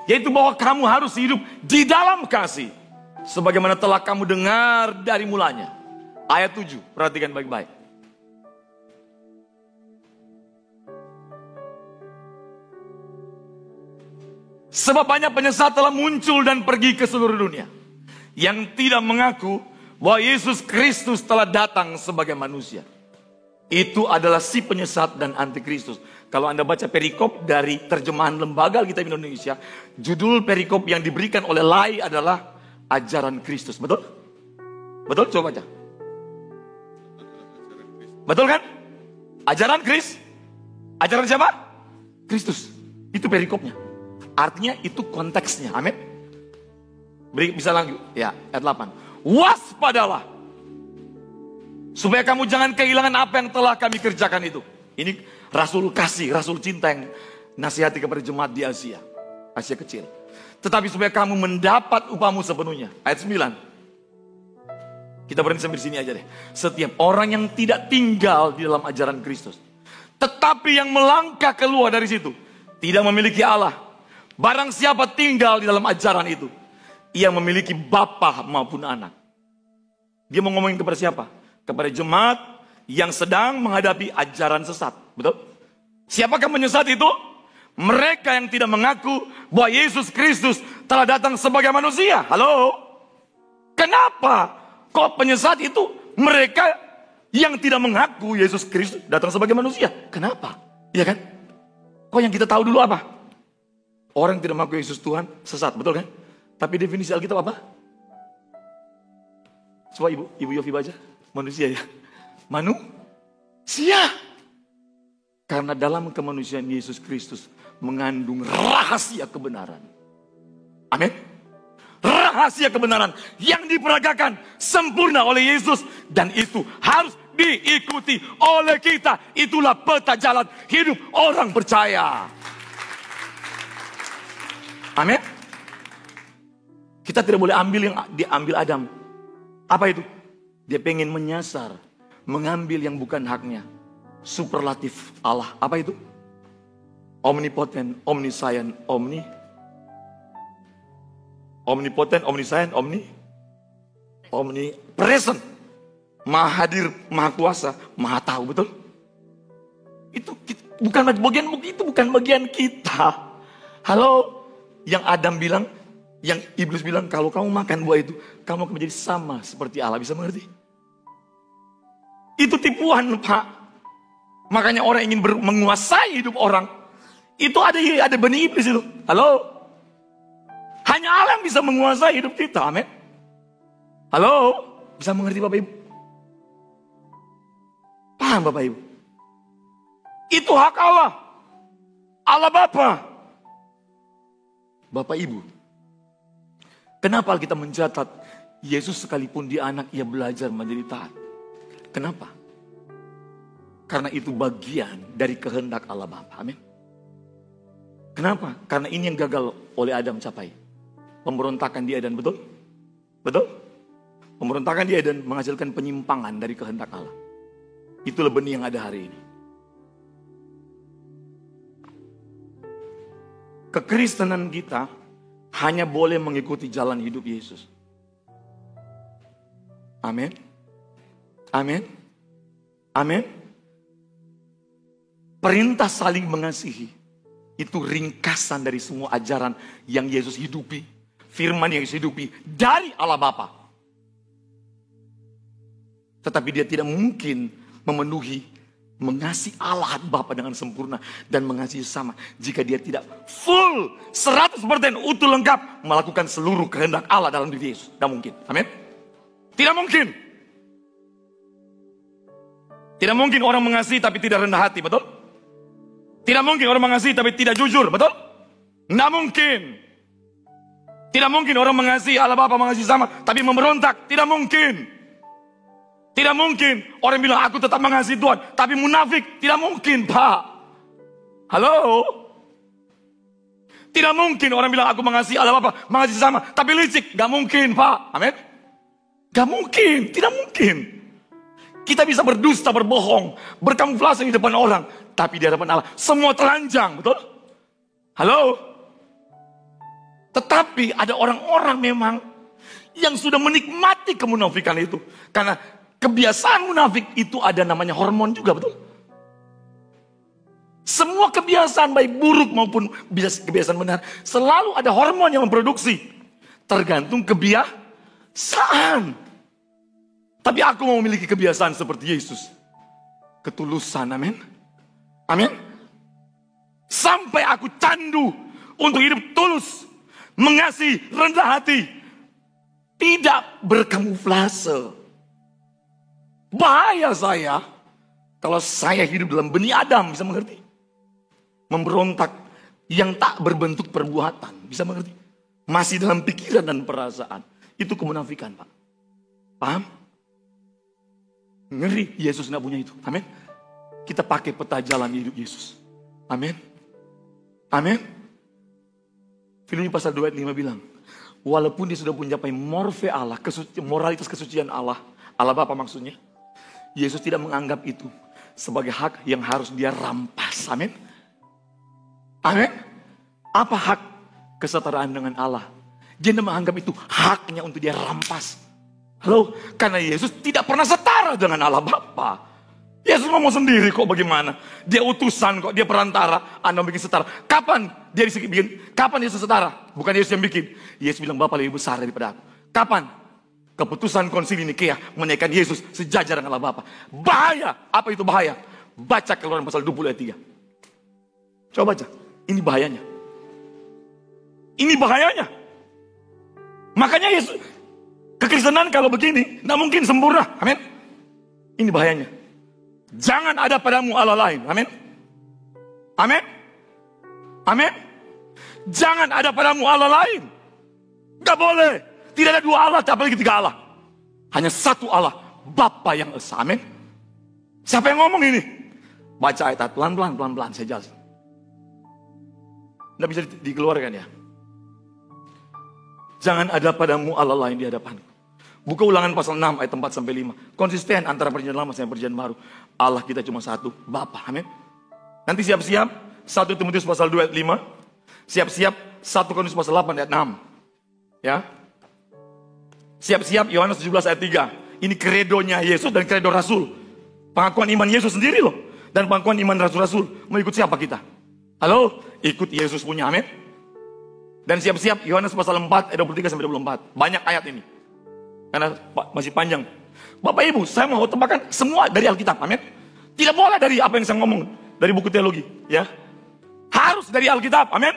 Speaker 2: Yaitu bahwa kamu harus hidup di dalam kasih. Sebagaimana telah kamu dengar dari mulanya. Ayat 7, perhatikan baik-baik. Sebab banyak penyesat telah muncul dan pergi ke seluruh dunia. Yang tidak mengaku bahwa Yesus Kristus telah datang sebagai manusia. Itu adalah si penyesat dan antikristus. Kalau Anda baca perikop dari terjemahan Lembaga Alkitab Indonesia, judul perikop yang diberikan oleh Lai adalah ajaran Kristus. Betul? Betul? Coba baca. Betul kan? Ajaran Kristus. Ajaran siapa? Kristus. Itu perikopnya. Artinya itu konteksnya. Amin. Bisa lanjut. Ya, ayat 8. Waspadalah. Supaya kamu jangan kehilangan apa yang telah kami kerjakan itu. Ini Rasul kasih, Rasul cinta yang nasihati kepada jemaat di Asia. Asia kecil. Tetapi supaya kamu mendapat upahmu sepenuhnya. Ayat 9. Kita berhenti sampai di sini aja deh. Setiap orang yang tidak tinggal di dalam ajaran Kristus. Tetapi yang melangkah keluar dari situ. Tidak memiliki Allah. Barang siapa tinggal di dalam ajaran itu. Ia memiliki bapa maupun anak. Dia mau ngomongin kepada siapa? Kepada jemaat yang sedang menghadapi ajaran sesat. Betul? Siapakah menyesat itu? Mereka yang tidak mengaku bahwa Yesus Kristus telah datang sebagai manusia. Halo? Kenapa? Kok penyesat itu mereka yang tidak mengaku Yesus Kristus datang sebagai manusia? Kenapa? Iya kan? Kok yang kita tahu dulu apa? Orang yang tidak mengaku Yesus Tuhan sesat, betul kan? Tapi definisi Alkitab apa? Coba Ibu Yofi baca. Manusia ya. Manusia. Karena dalam kemanusiaan Yesus Kristus mengandung rahasia kebenaran. Amin. Rahasia kebenaran yang diperagakan sempurna oleh Yesus. Dan itu harus diikuti oleh kita. Itulah peta jalan hidup orang percaya. Amin. Kita tidak boleh ambil yang diambil Adam. Apa itu? Dia pengen menyasar, mengambil yang bukan haknya. Superlatif Allah. Apa itu? Omnipotent, omniscient, omnipotent, omniscient, omnipresent. Maha hadir, maha kuasa, maha tahu, betul? Itu bukan bagian itu bukan bagian kita. Halo, yang Adam bilang, yang iblis bilang, kalau kamu makan buah itu, kamu akan menjadi sama seperti Allah. Bisa mengerti? Itu tipuan, Pak. Makanya orang ingin menguasai hidup orang. Itu ada benih iblis itu. Halo? Hanya Allah yang bisa menguasai hidup kita. Amin. Halo? Bisa mengerti Bapak Ibu? Paham Bapak Ibu? Itu hak Allah. Allah Bapa. Bapak Ibu. Kenapa kita mencatat Yesus sekalipun dia anak, ia belajar menjadi taat? Kenapa? Karena itu bagian dari kehendak Allah Bapa. Amin. Kenapa? Karena ini yang gagal oleh Adam capai. Pemberontakan di Eden, betul? Betul? Pemberontakan di Eden menghasilkan penyimpangan dari kehendak Allah. Itulah benih yang ada hari ini. Kekristenan kita hanya boleh mengikuti jalan hidup Yesus. Amin. Amin. Amin. Perintah saling mengasihi itu ringkasan dari semua ajaran yang Yesus hidupi, firman yang Yesus hidupi dari Allah Bapa. Tetapi dia tidak mungkin memenuhi mengasihi Allah Bapa dengan sempurna dan mengasihi sama jika dia tidak full 100% utuh lengkap melakukan seluruh kehendak Allah dalam diri Yesus. Tidak mungkin. Amin. Tidak mungkin. Tidak mungkin orang mengasihi tapi tidak rendah hati, betul? Tidak mungkin orang mengasihi tapi tidak jujur, betul? Nggak mungkin. Tidak mungkin orang mengasihi Allah Bapa, mengasihi sama tapi memberontak, tidak mungkin. Tidak mungkin orang bilang aku tetap mengasihi Tuhan tapi munafik, tidak mungkin, Pak. Halo? Tidak mungkin orang bilang aku mengasihi Allah Bapa, mengasihi sama tapi licik, nggak mungkin, Pak. Amin. Nggak mungkin, tidak mungkin. Kita bisa berdusta, berbohong, berkamuflase di depan orang, tapi di hadapan Allah semua telanjang, betul? Halo? Tetapi ada orang-orang memang yang sudah menikmati kemunafikan itu. Karena kebiasaan munafik itu ada namanya hormon juga, betul? Semua kebiasaan baik buruk maupun kebiasaan benar selalu ada hormon yang memproduksi. Tergantung kebiasaan. Tapi aku mau memiliki kebiasaan seperti Yesus. Ketulusan, amin. Amin. Sampai aku candu untuk hidup tulus. Mengasihi, rendah hati. Tidak berkamuflase. Bahaya saya kalau saya hidup dalam benih Adam, bisa mengerti? Memberontak yang tak berbentuk perbuatan, bisa mengerti? Masih dalam pikiran dan perasaan. Itu kemunafikan, Pak. Paham? Ngeri, Yesus tidak punya itu. Amin. Kita pakai peta jalan hidup Yesus. Amin. Amin. Filipi pasal 2 ayat 5 bilang, walaupun dia sudah mencapai morfe Allah, moralitas kesucian Allah, Allah Bapa maksudnya, Yesus tidak menganggap itu sebagai hak yang harus dia rampas. Amin. Amin. Apa hak kesetaraan dengan Allah? Dia tidak menganggap itu haknya untuk dia rampas. Halo, karena Yesus tidak pernah setara dengan Allah Bapa. Yesus ngomong sendiri kok bagaimana. Dia utusan kok, dia perantara. Anda bikin setara. Kapan dia bikin? Kapan Yesus setara? Bukan Yesus yang bikin. Yesus bilang Bapa lebih besar daripada aku. Kapan? Keputusan konsili Nikea menaikkan Yesus sejajar dengan Allah Bapa. Bahaya. Apa itu bahaya? Baca Keluaran pasal 20 ayat 3. Coba baca. Ini bahayanya. Ini bahayanya. Makanya Yesus, kekristenan kalau begini, tidak mungkin sempurna. Amin. Ini bahayanya. Jangan ada padamu Allah lain. Amin. Amin. Amin. Jangan ada padamu Allah lain. Tidak boleh. Tidak ada dua Allah, apalagi tiga Allah. Hanya satu Allah, Bapa yang esa. Amin. Siapa yang ngomong ini? Baca ayat pelan-pelan, saya jelas. Tidak bisa dikeluarkan ya. Jangan ada padamu Allah lain di hadapanku. Buka Ulangan pasal 6 ayat 4 sampai 5. Konsisten antara perjanjian lama dan perjanjian baru. Allah kita cuma satu, Bapa. Amin. Nanti siap-siap 1 Timotius pasal 2 ayat 5. Siap-siap 1 Korintus pasal 8 ayat 6. Ya. Siap-siap Yohanes 17 ayat 3. Ini kredonya Yesus dan kredo Rasul. Pengakuan iman Yesus sendiri loh. Dan pengakuan iman Rasul-Rasul. Mau ikut siapa kita? Halo? Ikut Yesus punya, amin. Dan siap-siap Yohanes pasal 4 ayat 23 sampai 24. Banyak ayat ini. Karena masih panjang. Bapak Ibu, saya mau tebakkan semua dari Alkitab, amin. Tidak boleh dari apa yang saya ngomong dari buku teologi, ya. Harus dari Alkitab, amin.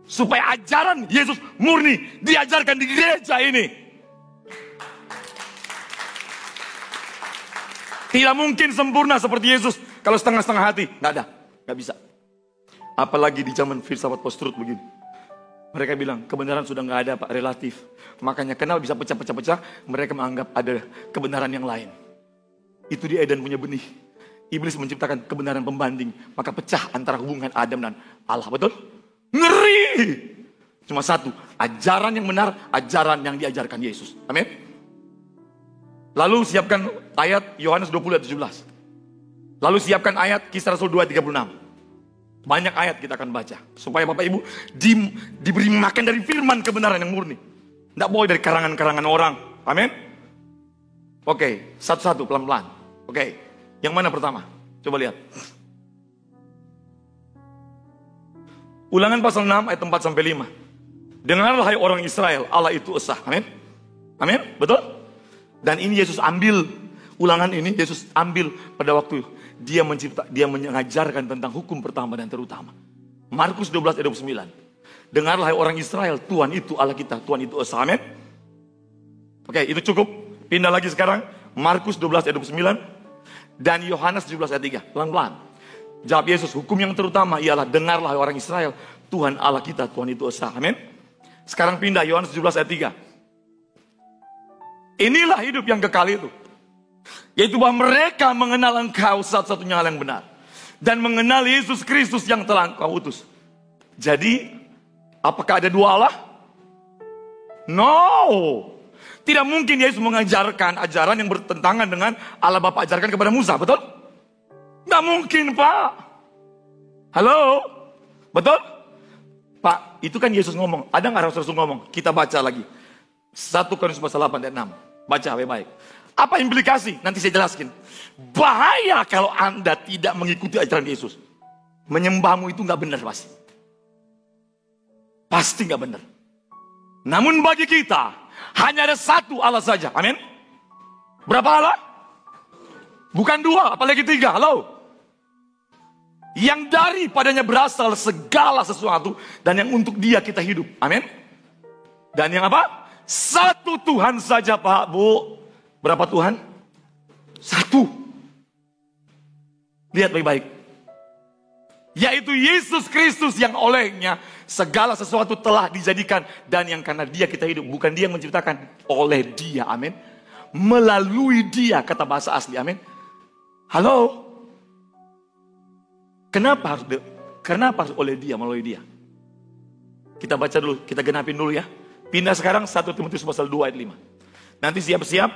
Speaker 2: Supaya ajaran Yesus murni diajarkan di gereja ini. Tidak mungkin sempurna seperti Yesus kalau setengah-setengah hati, nggak ada, nggak bisa. Apalagi di zaman filsafat post-truth begini. Mereka bilang kebenaran sudah nggak ada Pak, relatif. Makanya kenal bisa pecah-pecah-pecah, mereka menganggap ada kebenaran yang lain. Itu di Eden punya benih. Iblis menciptakan kebenaran pembanding, maka pecah antara hubungan Adam dan Allah, betul? Ngeri. Cuma satu, ajaran yang benar, ajaran yang diajarkan Yesus. Amin. Lalu siapkan ayat Yohanes 20 ayat 17. Lalu siapkan ayat Kisah Rasul 2 ayat 36. Banyak ayat kita akan baca. Supaya Bapak Ibu diberi makan dari firman kebenaran yang murni. Tidak boleh dari karangan-karangan orang. Amin. Oke, satu-satu pelan-pelan. Oke, yang mana pertama? Coba lihat. Ulangan pasal 6 ayat 4 sampai 5. Dengarlah hai orang Israel, Allah itu esa. Amin. Amin, betul? Dan ini Yesus ambil, ulangan ini Yesus ambil pada waktu dia mengajarkan tentang hukum pertama dan terutama. Markus 12 ayat 29. Dengarlah hai orang Israel, Tuhan itu Allah kita, Tuhan itu esa. Amin. Oke, itu cukup. Pindah lagi sekarang. Markus 12 ayat 29. Dan Yohanes 17 ayat 3. Pelan-pelan. Jawab Yesus, hukum yang terutama ialah dengarlah orang Israel. Tuhan Allah kita, Tuhan itu esa. Amin. Sekarang pindah Yohanes 17 ayat 3. Inilah hidup yang kekal itu. Yaitu bahwa mereka mengenal engkau satu-satunya hal yang benar. Dan mengenal Yesus Kristus yang telah engkau utus. Jadi, apakah ada dua Allah? No. Tidak mungkin Yesus mengajarkan ajaran yang bertentangan dengan Allah Bapa ajarkan kepada Musa, betul? Nggak mungkin, Pak. Halo? Betul? Pak, itu kan Yesus ngomong. Ada nggak Rasul ngomong? Kita baca lagi. 1 Korintus pasal 8 ayat 6. Baca baik-baik. Apa implikasi? Nanti saya jelaskan. Bahaya kalau Anda tidak mengikuti ajaran Yesus. Menyembahmu itu nggak benar pasti. Pasti nggak benar. Namun bagi kita, hanya ada satu Allah saja. Amin. Berapa Allah? Bukan dua, apalagi tiga. Halo. Yang daripadanya berasal segala sesuatu. Dan yang untuk dia kita hidup. Amin. Dan yang apa? Satu Tuhan saja, Pak, Bu. Berapa Tuhan? Satu. Lihat baik-baik. Yaitu Yesus Kristus yang olehnya segala sesuatu telah dijadikan. Dan yang karena dia kita hidup. Bukan dia yang menciptakan. Oleh dia, amin. Melalui dia, kata bahasa asli, amin. Halo. Kenapa harus oleh dia, melalui dia? Kita baca dulu, kita genapin dulu ya. Pindah sekarang 1 Timotius pasal 2 ayat 5. Nanti siap-siap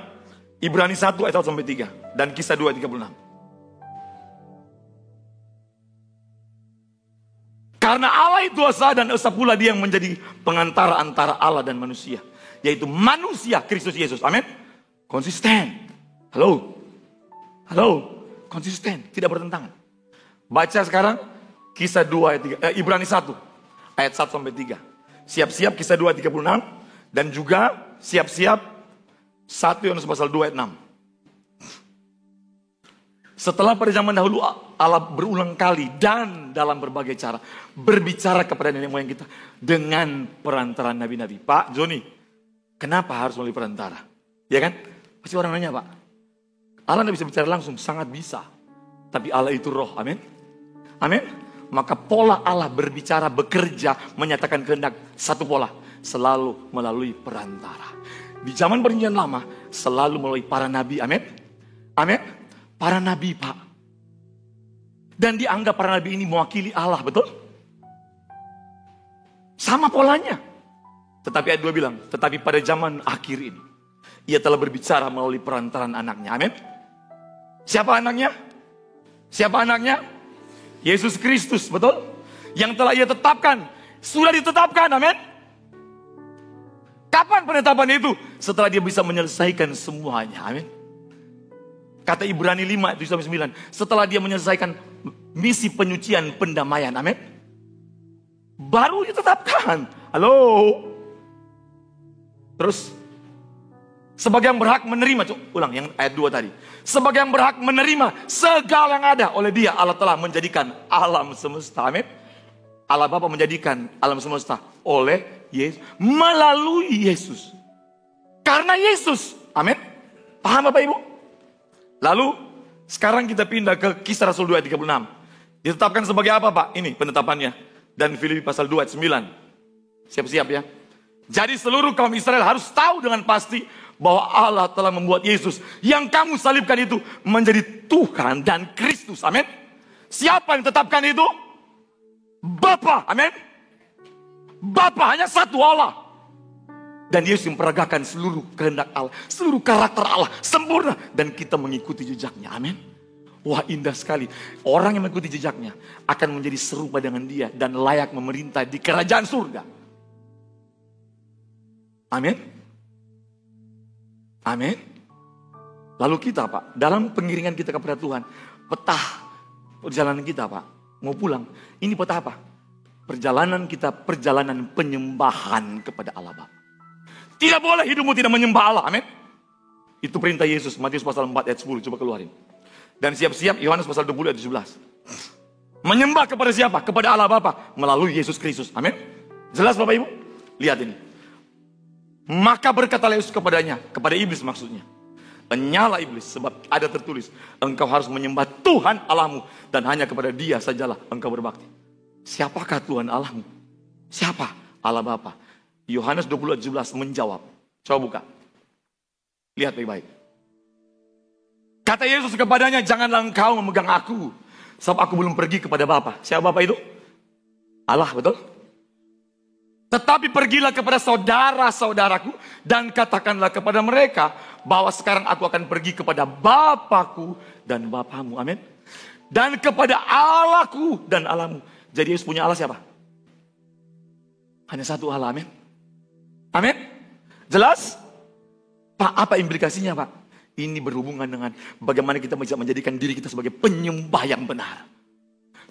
Speaker 2: Ibrani 1 ayat 1 sampai 3. Dan Kisah 2 ayat 36. Karena Allah itu esa dan esa pula dia yang menjadi pengantara antara Allah dan manusia. Yaitu manusia Kristus Yesus. Amin. Konsisten. Halo. Halo. Konsisten. Tidak bertentangan. Baca sekarang Kisah 2 ayat 3. Ibrani 1 ayat 1 sampai 3. Siap-siap Kisah 2 ayat 36. Dan juga siap-siap 1 Yohanes pasal 2 ayat 6. Setelah pada zaman dahulu Allah berulang kali dan dalam berbagai cara berbicara kepada nenek moyang kita dengan perantaraan nabi-nabi. Pak Joni, kenapa harus melalui perantara? Ya kan? Pasti orang nanya, Pak. Allah tidak bisa bicara langsung, sangat bisa. Tapi Allah itu roh, amin. Amin. Maka pola Allah berbicara, bekerja, menyatakan kehendak satu pola. Selalu melalui perantara. Di zaman perjanjian lama, selalu melalui para nabi, amin. Amin. Para nabi, Pak. Dan dianggap para nabi ini mewakili Allah, betul? Sama polanya. Tetapi ayat 2 bilang, tetapi pada zaman akhir ini, ia telah berbicara melalui perantaran anaknya, amin. Siapa anaknya? Siapa anaknya? Yesus Kristus, betul? Yang telah ia tetapkan, sudah ditetapkan, amin. Kapan penetapan itu? Setelah dia bisa menyelesaikan semuanya, amin. Kata Ibrani 5, 7-9. Setelah dia menyelesaikan misi penyucian pendamaian. Amin. Baru ditetapkan. Halo. Terus. Sebagai yang berhak menerima. Ulang yang ayat 2 tadi. Sebagai yang berhak menerima segala yang ada oleh dia. Allah telah menjadikan alam semesta. Amin. Allah Bapa menjadikan alam semesta oleh Yesus. Melalui Yesus. Karena Yesus. Amin. Paham Bapak Ibu? Lalu, sekarang kita pindah ke Kisah Rasul 2 ayat 36. Ditetapkan sebagai apa, Pak? Ini penetapannya. Dan Filipi pasal 2 ayat 9. Siap-siap ya. Jadi seluruh kaum Israel harus tahu dengan pasti bahwa Allah telah membuat Yesus yang kamu salibkan itu menjadi Tuhan dan Kristus. Amin. Siapa yang tetapkan itu? Bapa. Amin. Bapa, hanya satu Allah. Dan Yesus memperagakan seluruh kehendak Allah, seluruh karakter Allah sempurna, dan kita mengikuti jejaknya. Amin. Wah, indah sekali. Orang yang mengikuti jejaknya akan menjadi serupa dengan dia dan layak memerintah di kerajaan surga. Amin. Amin. Lalu kita, Pak, dalam pengiringan kita kepada Tuhan, peta perjalanan kita, Pak, mau pulang. Ini peta apa? Perjalanan kita, perjalanan penyembahan kepada Allah Bapa. Tidak boleh hidupmu tidak menyembah Allah. Amin. Itu perintah Yesus. Matius pasal 4 ayat 10. Coba keluarin. Dan siap-siap Yohanes pasal 20 ayat 17. Menyembah kepada siapa? Kepada Allah Bapa. Melalui Yesus Kristus. Amin. Jelas Bapak Ibu? Lihat ini. Maka berkatalah Yesus kepadanya. Kepada iblis maksudnya. Enyala iblis, sebab ada tertulis, engkau harus menyembah Tuhan Allahmu dan hanya kepada Dia sajalah engkau berbakti. Siapakah Tuhan Allahmu? Siapa? Allah Bapa. Yohanes 20:17 menjawab. Coba buka. Lihat baik-baik. Kata Yesus kepadanya, janganlah engkau memegang aku, sebab aku belum pergi kepada Bapa. Siapa Bapa itu? Allah, betul? Tetapi pergilah kepada saudara-saudaraku dan katakanlah kepada mereka bahwa sekarang aku akan pergi kepada Bapakku dan Bapamu. Amin. Dan kepada Allahku dan Allahmu. Jadi Yesus punya Allah siapa? Hanya satu Allah. Amin. Amin. Jelas? Pak, apa implikasinya Pak? Ini berhubungan dengan bagaimana kita bisa menjadikan diri kita sebagai penyembah yang benar.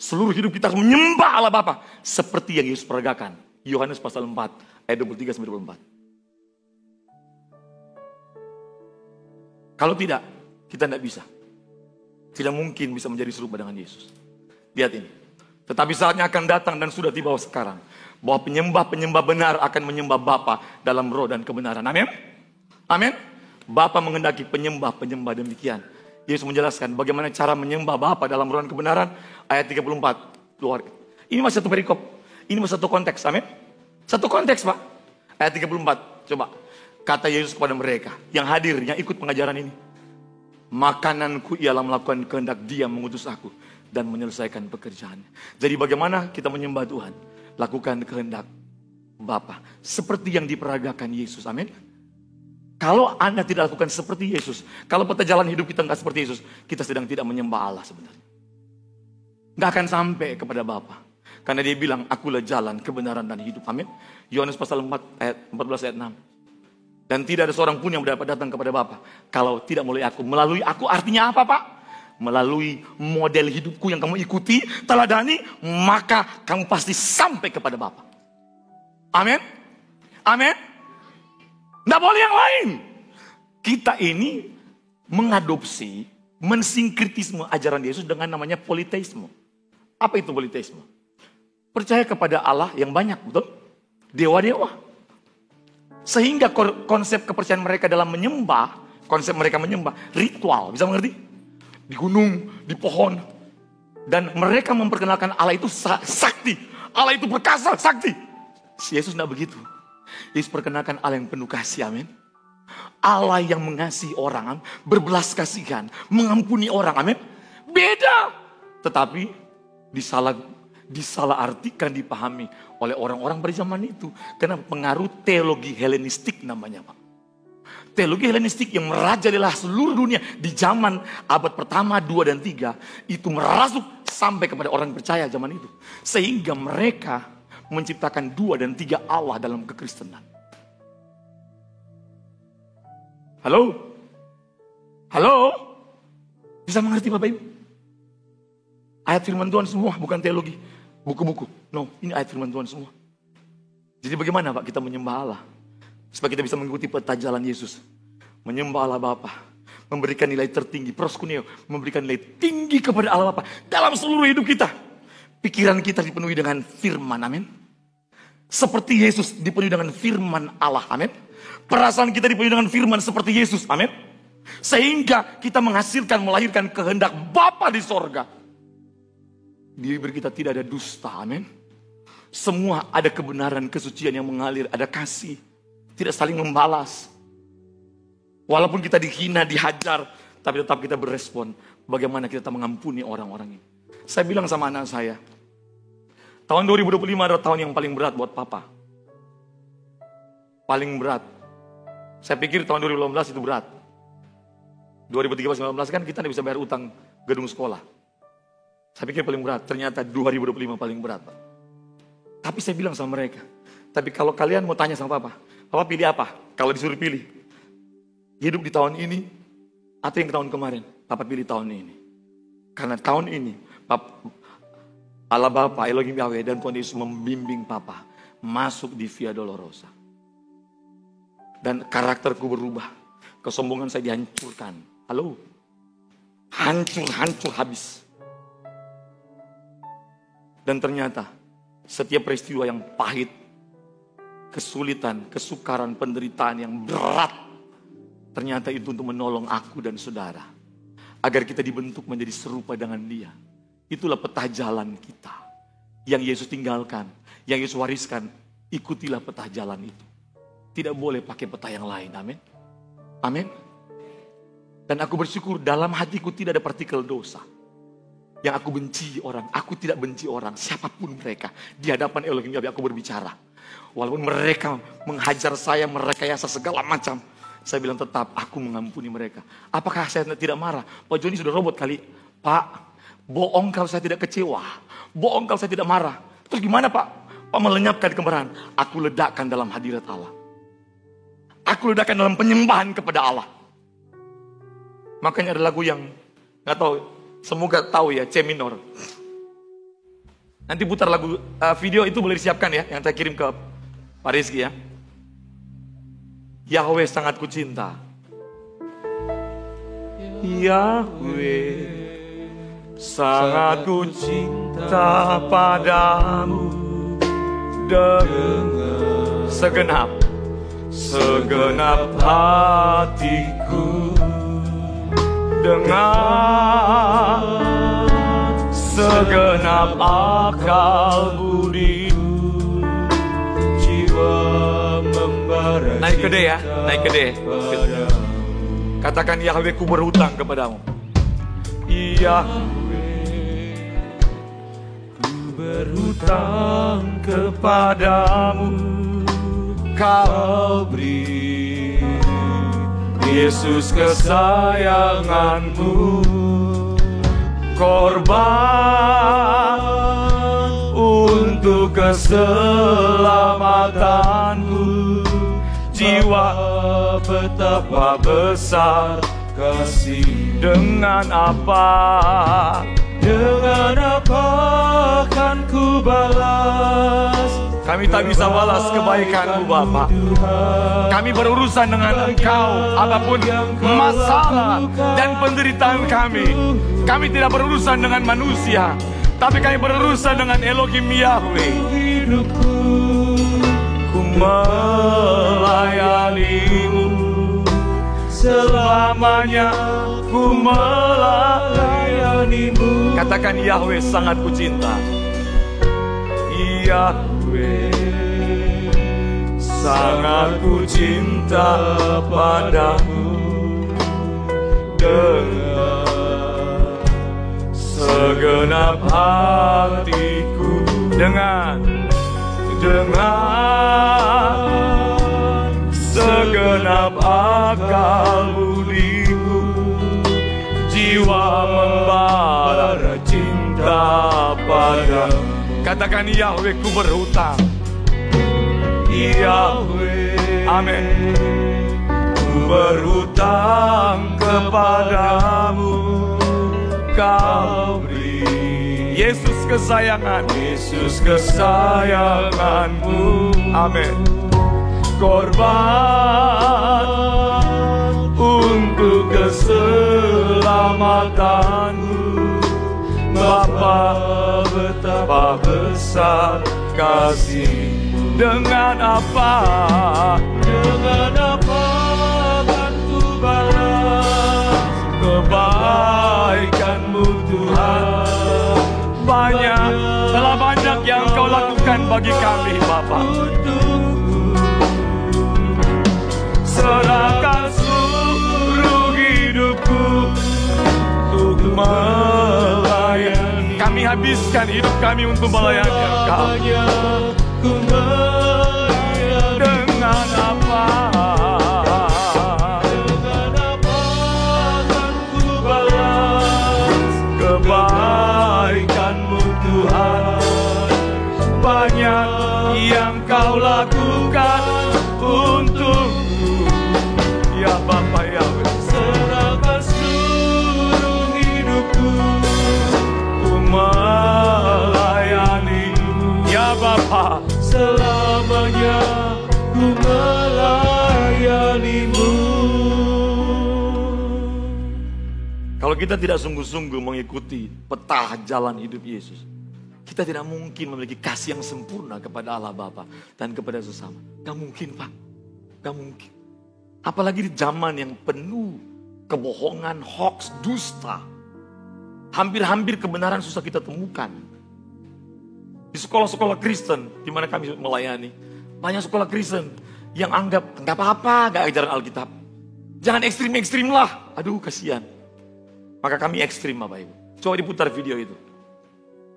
Speaker 2: Seluruh hidup kita harus menyembah Allah Bapa seperti yang Yesus peragakan. Yohanes pasal 4 ayat 23-24. Kalau tidak, kita tidak bisa. Tidak mungkin bisa menjadi serupa dengan Yesus. Lihat ini. Tetapi saatnya akan datang dan sudah tiba sekarang, bahwa penyembah-penyembah benar akan menyembah Bapa dalam roh dan kebenaran. Amin. Amin. Bapa menghendaki penyembah-penyembah demikian. Yesus menjelaskan bagaimana cara menyembah Bapa dalam roh dan kebenaran. Ayat 34. Luar. Ini masih satu perikop. Ini masih satu konteks. Amin. Satu konteks Pak. Ayat 34. Coba. Kata Yesus kepada mereka yang hadir, yang ikut pengajaran ini. Makananku ialah melakukan kehendak Dia mengutus aku dan menyelesaikan pekerjaannya. Jadi bagaimana kita menyembah Tuhan? Lakukan kehendak Bapa. Seperti yang diperagakan Yesus. Amin. Kalau Anda tidak lakukan seperti Yesus, kalau peta jalan hidup kita nggak seperti Yesus, kita sedang tidak menyembah Allah sebenarnya. Nggak akan sampai kepada Bapa. Karena Dia bilang, akulah jalan, kebenaran, dan hidup. Amin. Yohanes pasal 4 ayat 14 ayat 6. Dan tidak ada seorang pun yang dapat datang kepada Bapa kalau tidak melalui aku. Melalui aku artinya apa Pak? Melalui model hidupku yang kamu ikuti, teladani, maka kamu pasti sampai kepada Bapa. Amin. Amin. Nggak boleh yang lain. Kita ini mengadopsi, mensinkretisme ajaran Yesus dengan namanya politeisme. Apa itu politeisme? Percaya kepada Allah yang banyak, betul? Dewa-dewa. Sehingga konsep kepercayaan mereka dalam menyembah, konsep mereka menyembah, ritual, bisa mengerti? Di gunung, di pohon. Dan mereka memperkenalkan Allah itu sakti. Allah itu perkasa, sakti. Yesus tidak begitu. Yesus perkenalkan Allah yang penuh kasih, amin. Allah yang mengasihi orang, berbelas kasihan, mengampuni orang, amin. Beda. Tetapi disalahartikan, dipahami oleh orang-orang pada zaman itu. Karena pengaruh teologi Helenistik namanya Pak. Teologi Helenistik yang merajalela seluruh dunia di zaman abad pertama, 2 dan 3. Itu merasuk sampai kepada orang percaya zaman itu. Sehingga mereka menciptakan 2 dan 3 Allah dalam kekristenan. Halo? Halo? Bisa mengerti Bapak Ibu? Ayat firman Tuhan semua, bukan teologi. Buku-buku. No, ini ayat firman Tuhan semua. Jadi bagaimana Pak kita menyembah Allah? Supaya kita bisa mengikuti peta jalan Yesus. Menyembah Allah Bapa. Memberikan nilai tertinggi. Proskuneo. Memberikan nilai tinggi kepada Allah Bapa. Dalam seluruh hidup kita. Pikiran kita dipenuhi dengan firman. Amin. Seperti Yesus dipenuhi dengan firman Allah. Amin. Perasaan kita dipenuhi dengan firman seperti Yesus. Amin. Sehingga kita menghasilkan, melahirkan kehendak Bapa di sorga. Di bibir kita tidak ada dusta. Amin. Semua ada kebenaran, kesucian yang mengalir. Ada kasih. Tidak saling membalas. Walaupun kita dihina, dihajar, tapi tetap kita berespon. Bagaimana kita mengampuni orang-orang ini. Saya bilang sama anak saya, tahun 2025 adalah tahun yang paling berat buat papa. Paling berat. Saya pikir tahun 2018 itu berat. 2013-2019 kan kita tidak bisa bayar utang gedung sekolah. Saya pikir paling berat. Ternyata 2025 paling berat Pak. Tapi saya bilang sama mereka, tapi kalau kalian mau tanya sama papa, papa pilih apa? Kalau disuruh pilih, hidup di tahun ini atau yang tahun kemarin? Papa pilih tahun ini. Karena tahun ini Allah Bapa, Elohim Yahweh dan Tuhan Yesus membimbing papa masuk di Via Dolorosa. Dan karakterku berubah. Kesombongan saya dihancurkan. Halo? Hancur habis. Dan ternyata setiap peristiwa yang pahit, kesulitan, kesukaran, penderitaan yang berat Ternyata itu untuk menolong aku dan saudara. Agar kita dibentuk menjadi serupa dengan Dia. Itulah peta jalan kita. Yang Yesus tinggalkan, yang Yesus wariskan. Ikutilah peta jalan itu. Tidak boleh pakai peta yang lain. Amin. Amin. Dan aku bersyukur dalam hatiku tidak ada partikel dosa. Yang aku benci orang, aku tidak benci orang, siapapun mereka. Di hadapan Elohim Yahweh aku berbicara. Walaupun mereka menghajar saya, merekayasa segala macam. Saya bilang tetap aku mengampuni mereka. Apakah saya tidak marah? Pak Joni sudah robot kali. Pak, bohong kalau saya tidak kecewa. Bohong kalau saya tidak marah. Terus gimana Pak? Pak melenyapkan kemarahan. Aku ledakkan dalam hadirat Allah. Aku ledakkan dalam penyembahan kepada Allah. Makanya ada lagu yang gak tahu, semoga tahu ya, C minor. Nanti putar lagu video itu boleh disiapkan ya, yang saya kirim ke Pak Rizky ya. Yahweh sangat kucinta. Yahweh sangat kucinta padamu dengan segenap hatiku. Dengan segenap akal budiku, jiwa membara. Naik ke D ya, naik ke D. Katakan Yahweh ku berhutang kepadamu. Yahweh ku berhutang kepadamu. Kau beri Yesus kesayanganmu, korban untuk keselamatanku. Jiwa betapa besar kasih. Dengan apa kan ku balas? Kami tak bisa balas kebaikan-Mu Bapa. Kami berurusan dengan Engkau. Apapun masalah dan penderitaan kami, kami tidak berurusan dengan manusia, tapi kami berurusan dengan Elohim Yahweh. Ku melayani-Mu selamanya, ku melayani-Mu. Katakan Yahweh sangat kucinta. Yahweh sangat kucinta padamu dengan segenap hatiku. Dengan segenap akal budiku, jiwa membara cinta padamu. Katakan Yahweh ku berhutang. Yahweh, amin. Ku berhutang kepadamu. Kau beri Yesus kesayanganmu, amin. Korban untuk keselamatanmu. Bapa, betapa besar kasih-Mu. Dengan apa kan ku balas kebaikan-Mu Tuhan? Telah banyak yang Kau lakukan bagi kami Bapa. Serahkan seluruh hidupku untuk melayani. Kami habiskan hidup kami untuk melayani Engkau. Dengan apa kan ku balas kebaikan-Mu Tuhan? Banyak yang Kau lakukan untukku. Ya Bapa Yahweh, serahkan seluruh hidupku untuk melayani-Mu. Ya Bapa, selamanya ku melayani-Mu. Kalau kita tidak sungguh-sungguh mengikuti peta jalan hidup Yesus, kita tidak mungkin memiliki kasih yang sempurna kepada Allah Bapa dan kepada sesama. Gak mungkin Pak, gak mungkin. Apalagi di zaman yang penuh kebohongan, hoax, dusta. Hampir-hampir kebenaran susah kita temukan. Di sekolah-sekolah Kristen, di mana kami melayani, banyak sekolah Kristen yang anggap nggak apa-apa, nggak ajaran Alkitab. Jangan ekstrim-ekstrim lah. Aduh, kasihan. Maka kami ekstrim, Bapak Ibu. Coba diputar video itu.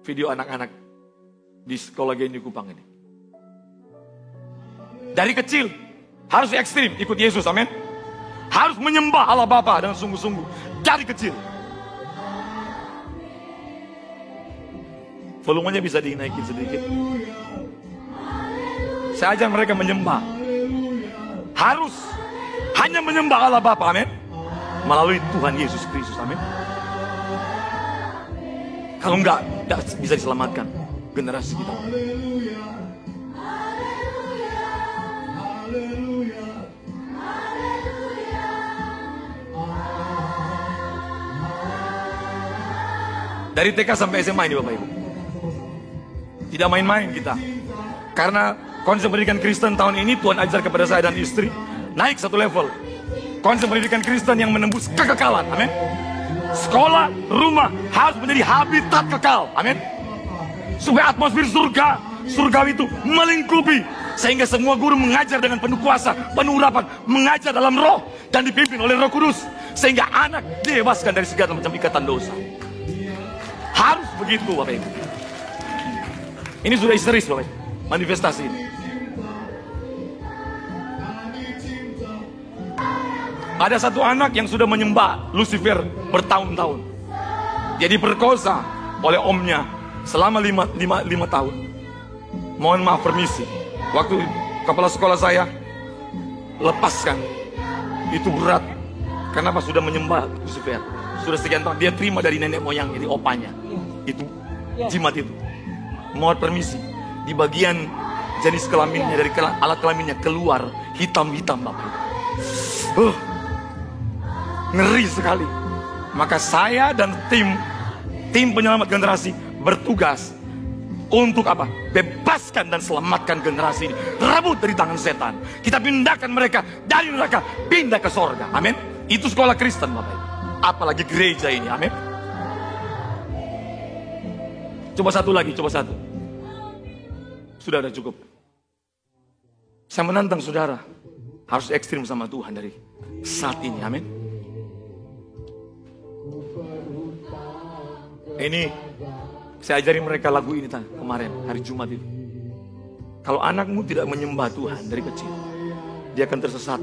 Speaker 2: Video anak-anak di sekolah Gendi Kupang ini. Dari kecil harus ekstrim, ikut Yesus, amin. Harus menyembah Allah Bapa dengan sungguh-sungguh dari kecil. Volumenya bisa dinaikin sedikit. Saya ajar mereka menyembah. Harus hanya menyembah Allah Bapa, amin. Melalui Tuhan Yesus Kristus, amin. Kalau enggak bisa diselamatkan generasi kita. Dari TK sampai SMA ini, Bapak Ibu. Tidak main-main kita. Karena konsep pendidikan Kristen tahun ini Tuhan ajar kepada saya dan istri naik satu level. Konsep pendidikan Kristen yang menembus kekekalan, amin. Sekolah, rumah harus menjadi habitat kekal, amin. Supaya atmosfer surgawi itu melingkupi. Sehingga semua guru mengajar dengan penuh kuasa, penuh urapan, mengajar dalam roh dan dipimpin oleh Roh Kudus. Sehingga anak dibebaskan dari segala macam ikatan dosa. Harus begitu, Bapak Ibu. Ini sudah histeris, Bapak Ibu, manifestasi ini. Ada satu anak yang sudah menyembah Lucifer bertahun-tahun. Dia diperkosa oleh omnya selama 5 tahun. Mohon maaf, permisi. Waktu kepala sekolah saya lepaskan. Itu berat. Kenapa? Sudah menyembah Lucifer. Sudah sekian tahun. Dia terima dari nenek moyang, dari opanya. Itu jimat itu. Mohon permisi. Di bagian jenis kelaminnya, dari alat kelaminnya keluar hitam-hitam, Bapak. Ngeri sekali. Maka saya dan tim penyelamat generasi bertugas untuk apa? Bebaskan dan selamatkan generasi ini. Rebut dari tangan setan. Kita pindahkan mereka dari neraka, pindah ke sorga. Amin. Itu sekolah Kristen, Bapak Ibu. Apalagi gereja ini, amin. Coba satu lagi, coba satu. Sudah ada cukup. Saya menantang saudara, harus ekstrim sama Tuhan dari saat ini, amin. Ini saya ajarin mereka lagu ini kemarin, hari Jumat itu. Kalau anakmu tidak menyembah Tuhan dari kecil, dia akan tersesat.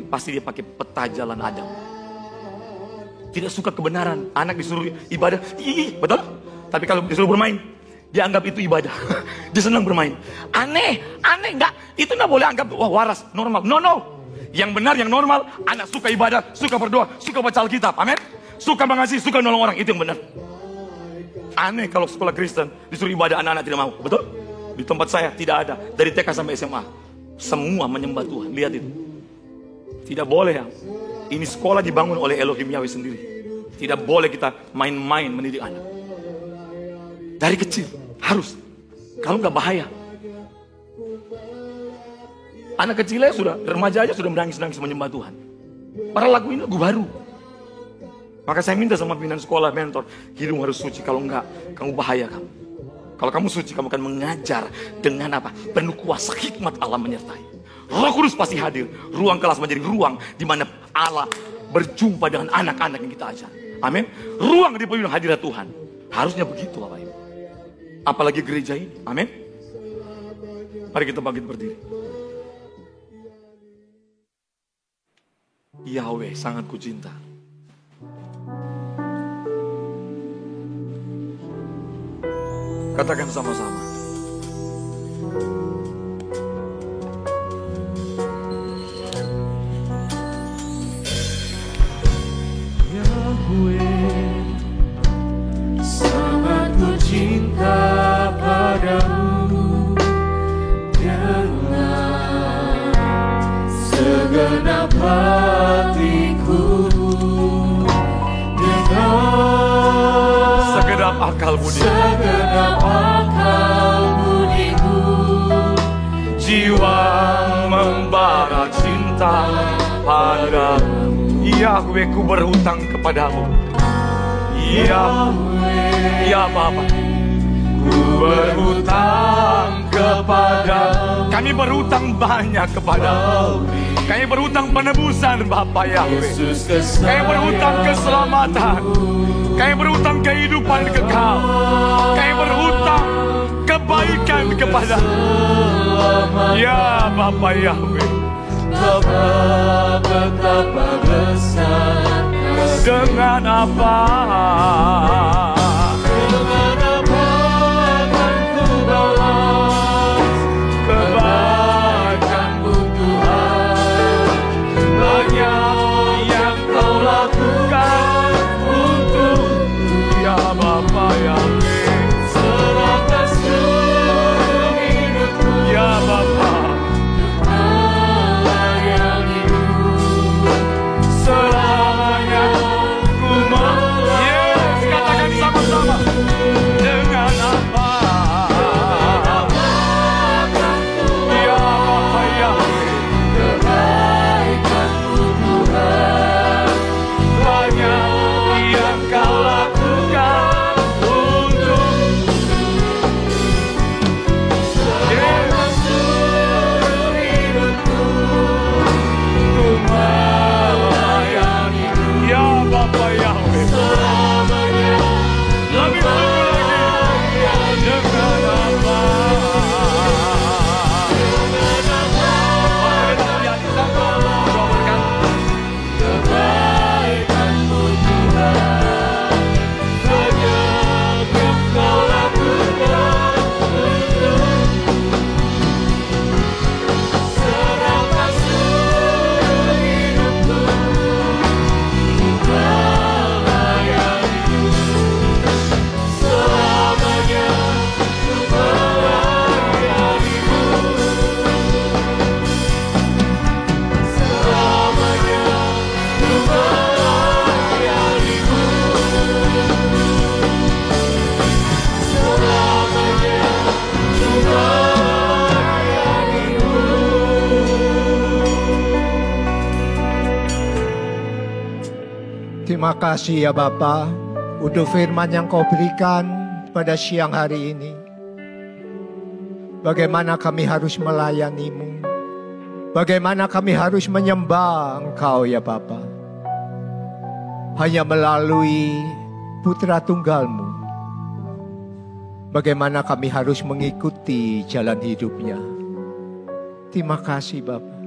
Speaker 2: Pasti dia pakai peta jalan Adam. Tidak suka kebenaran. Anak disuruh ibadah, betul? Tapi kalau disuruh bermain, dia anggap itu ibadah. Dia senang bermain. Aneh, enggak. Itu enggak boleh anggap waras, normal. No. Yang benar, yang normal, anak suka ibadah, suka berdoa, suka baca Alkitab, amin. Suka mengasihi, suka nolong orang, itu yang benar. Aneh kalau sekolah Kristen disuruh ibadah, anak-anak tidak mau, betul? Di tempat saya tidak ada, dari TK sampai SMA, semua menyembah Tuhan. Lihat itu. Tidak boleh ya. Ini sekolah dibangun oleh Elohim Yahweh sendiri. Tidak boleh kita main-main mendidik anak. Dari kecil harus. Kalau nggak bahaya. Anak kecilnya sudah, remaja aja sudah menangis-nangis menyembah Tuhan. Padahal lagu ini lagu baru. Maka saya minta sama pimpinan sekolah, mentor, hidupmu harus suci. Kalau enggak, kamu bahaya kamu. Kalau kamu suci, kamu akan mengajar dengan apa? Penuh kuasa hikmat Allah menyertai. Roh Kudus pasti hadir. Ruang kelas menjadi ruang di mana Allah berjumpa dengan anak-anak yang kita ajar. Amin. Ruang dipenuhi dengan hadirat Tuhan. Harusnya begitu, Bapak Ibu. Apalagi gereja ini. Amin. Mari kita bangkit berdiri. Yahweh sangat kucinta. Katakan sama-sama.
Speaker 3: Yahweh, sangat ku cinta padamu dengan segenap hatiku, dengan
Speaker 2: Segenap akal budi.
Speaker 3: segenap akal budiku,
Speaker 2: Jiwa membara cinta kepadamu. Yahweh, ku berhutang kepadamu. Ya Bapa, ku berhutang kepadamu. Kami berhutang banyak kepadamu. Kami berhutang penebusan Bapa Yahweh. Kami berhutang keselamatan. Kami berhutang kehidupan kekal. Kami berhutang kebaikan kepadamu. Ya Bapa Yahweh,
Speaker 4: Bapa, betapa besar
Speaker 2: dengan apa?
Speaker 4: Dengan apa akan ku balas kebaikan-Mu Tuhan. Banyak yang Kau lakukan untuk
Speaker 2: Ya Bapa Yahweh,
Speaker 4: serahkan seluruh hidupku
Speaker 2: ya Bapa,
Speaker 4: melayani-Mu.
Speaker 2: selamanya ku yes, katakan sama-sama. Dengan apa? Ya Bapa Yahweh,
Speaker 4: Kebaikan-Mu Tuhan.
Speaker 2: banyak yang Kau lakukan untuk
Speaker 4: Serahkan seluruh hidupku
Speaker 2: untuk melayani. Ya Bapa Yahweh,
Speaker 4: selamanya.
Speaker 2: lebih sungguh lagi. Dengan apa? Mari kita lihat sama. Doa berkat.
Speaker 4: Kebaikan-Mu Tuhan. Banyak yang Kau lakukan untuk serahkan seluruh hidupku untuk melayani-Mu. Selamanya untuk melayani-Mu. Selamanya untuk melayani-Mu. Selamanya untuk melayani-Mu.
Speaker 5: Terima kasih ya Bapa untuk firman yang Kau berikan pada siang hari ini. Bagaimana kami harus melayani-Mu, bagaimana kami harus menyembah Engkau ya Bapa. Hanya melalui putra tunggal-Mu. Bagaimana kami harus mengikuti jalan hidupnya. Terima kasih Bapa.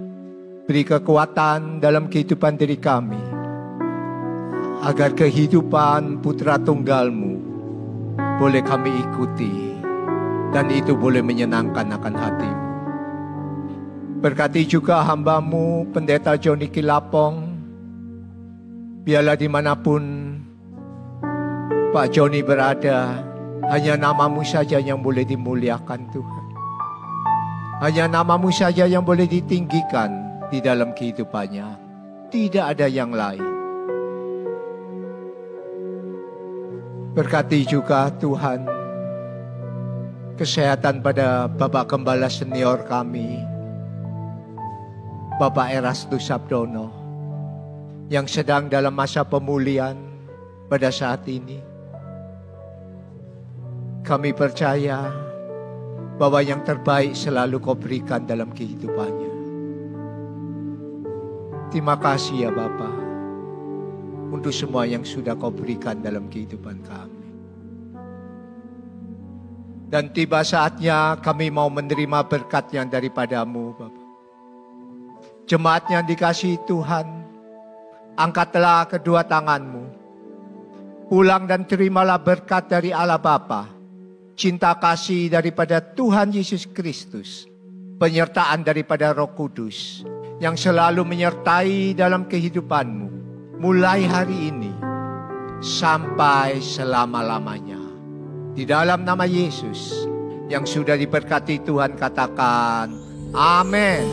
Speaker 5: Beri kekuatan dalam kehidupan diri kami, agar kehidupan putra tunggal-Mu boleh kami ikuti, dan itu boleh menyenangkan akan hati-Mu. Berkati juga hamba-Mu, Pendeta Johnny Kilapong. Biarlah dimanapun Pak Johnny berada, hanya nama-Mu saja yang boleh dimuliakan Tuhan. Hanya nama-Mu saja yang boleh ditinggikan di dalam kehidupannya. Tidak ada yang lain. Berkati juga Tuhan kesehatan pada Bapak Gembala senior kami, Bapak Erastus Sabdono, yang sedang dalam masa pemulihan pada saat ini. Kami percaya bahwa yang terbaik selalu Kau berikan dalam kehidupannya. Terima kasih ya Bapak, untuk semua yang sudah Kau berikan dalam kehidupan kami. Dan tiba saatnya kami mau menerima berkat yang daripada-Mu Bapak. Jemaat yang dikasihi Tuhan, angkatlah kedua tangan-Mu. Pulang dan terimalah berkat dari Allah Bapa, cinta kasih daripada Tuhan Yesus Kristus, penyertaan daripada Roh Kudus, yang selalu menyertai dalam kehidupan-Mu, mulai hari ini sampai selama-lamanya. Di dalam nama Yesus yang sudah diberkati Tuhan, katakan amin.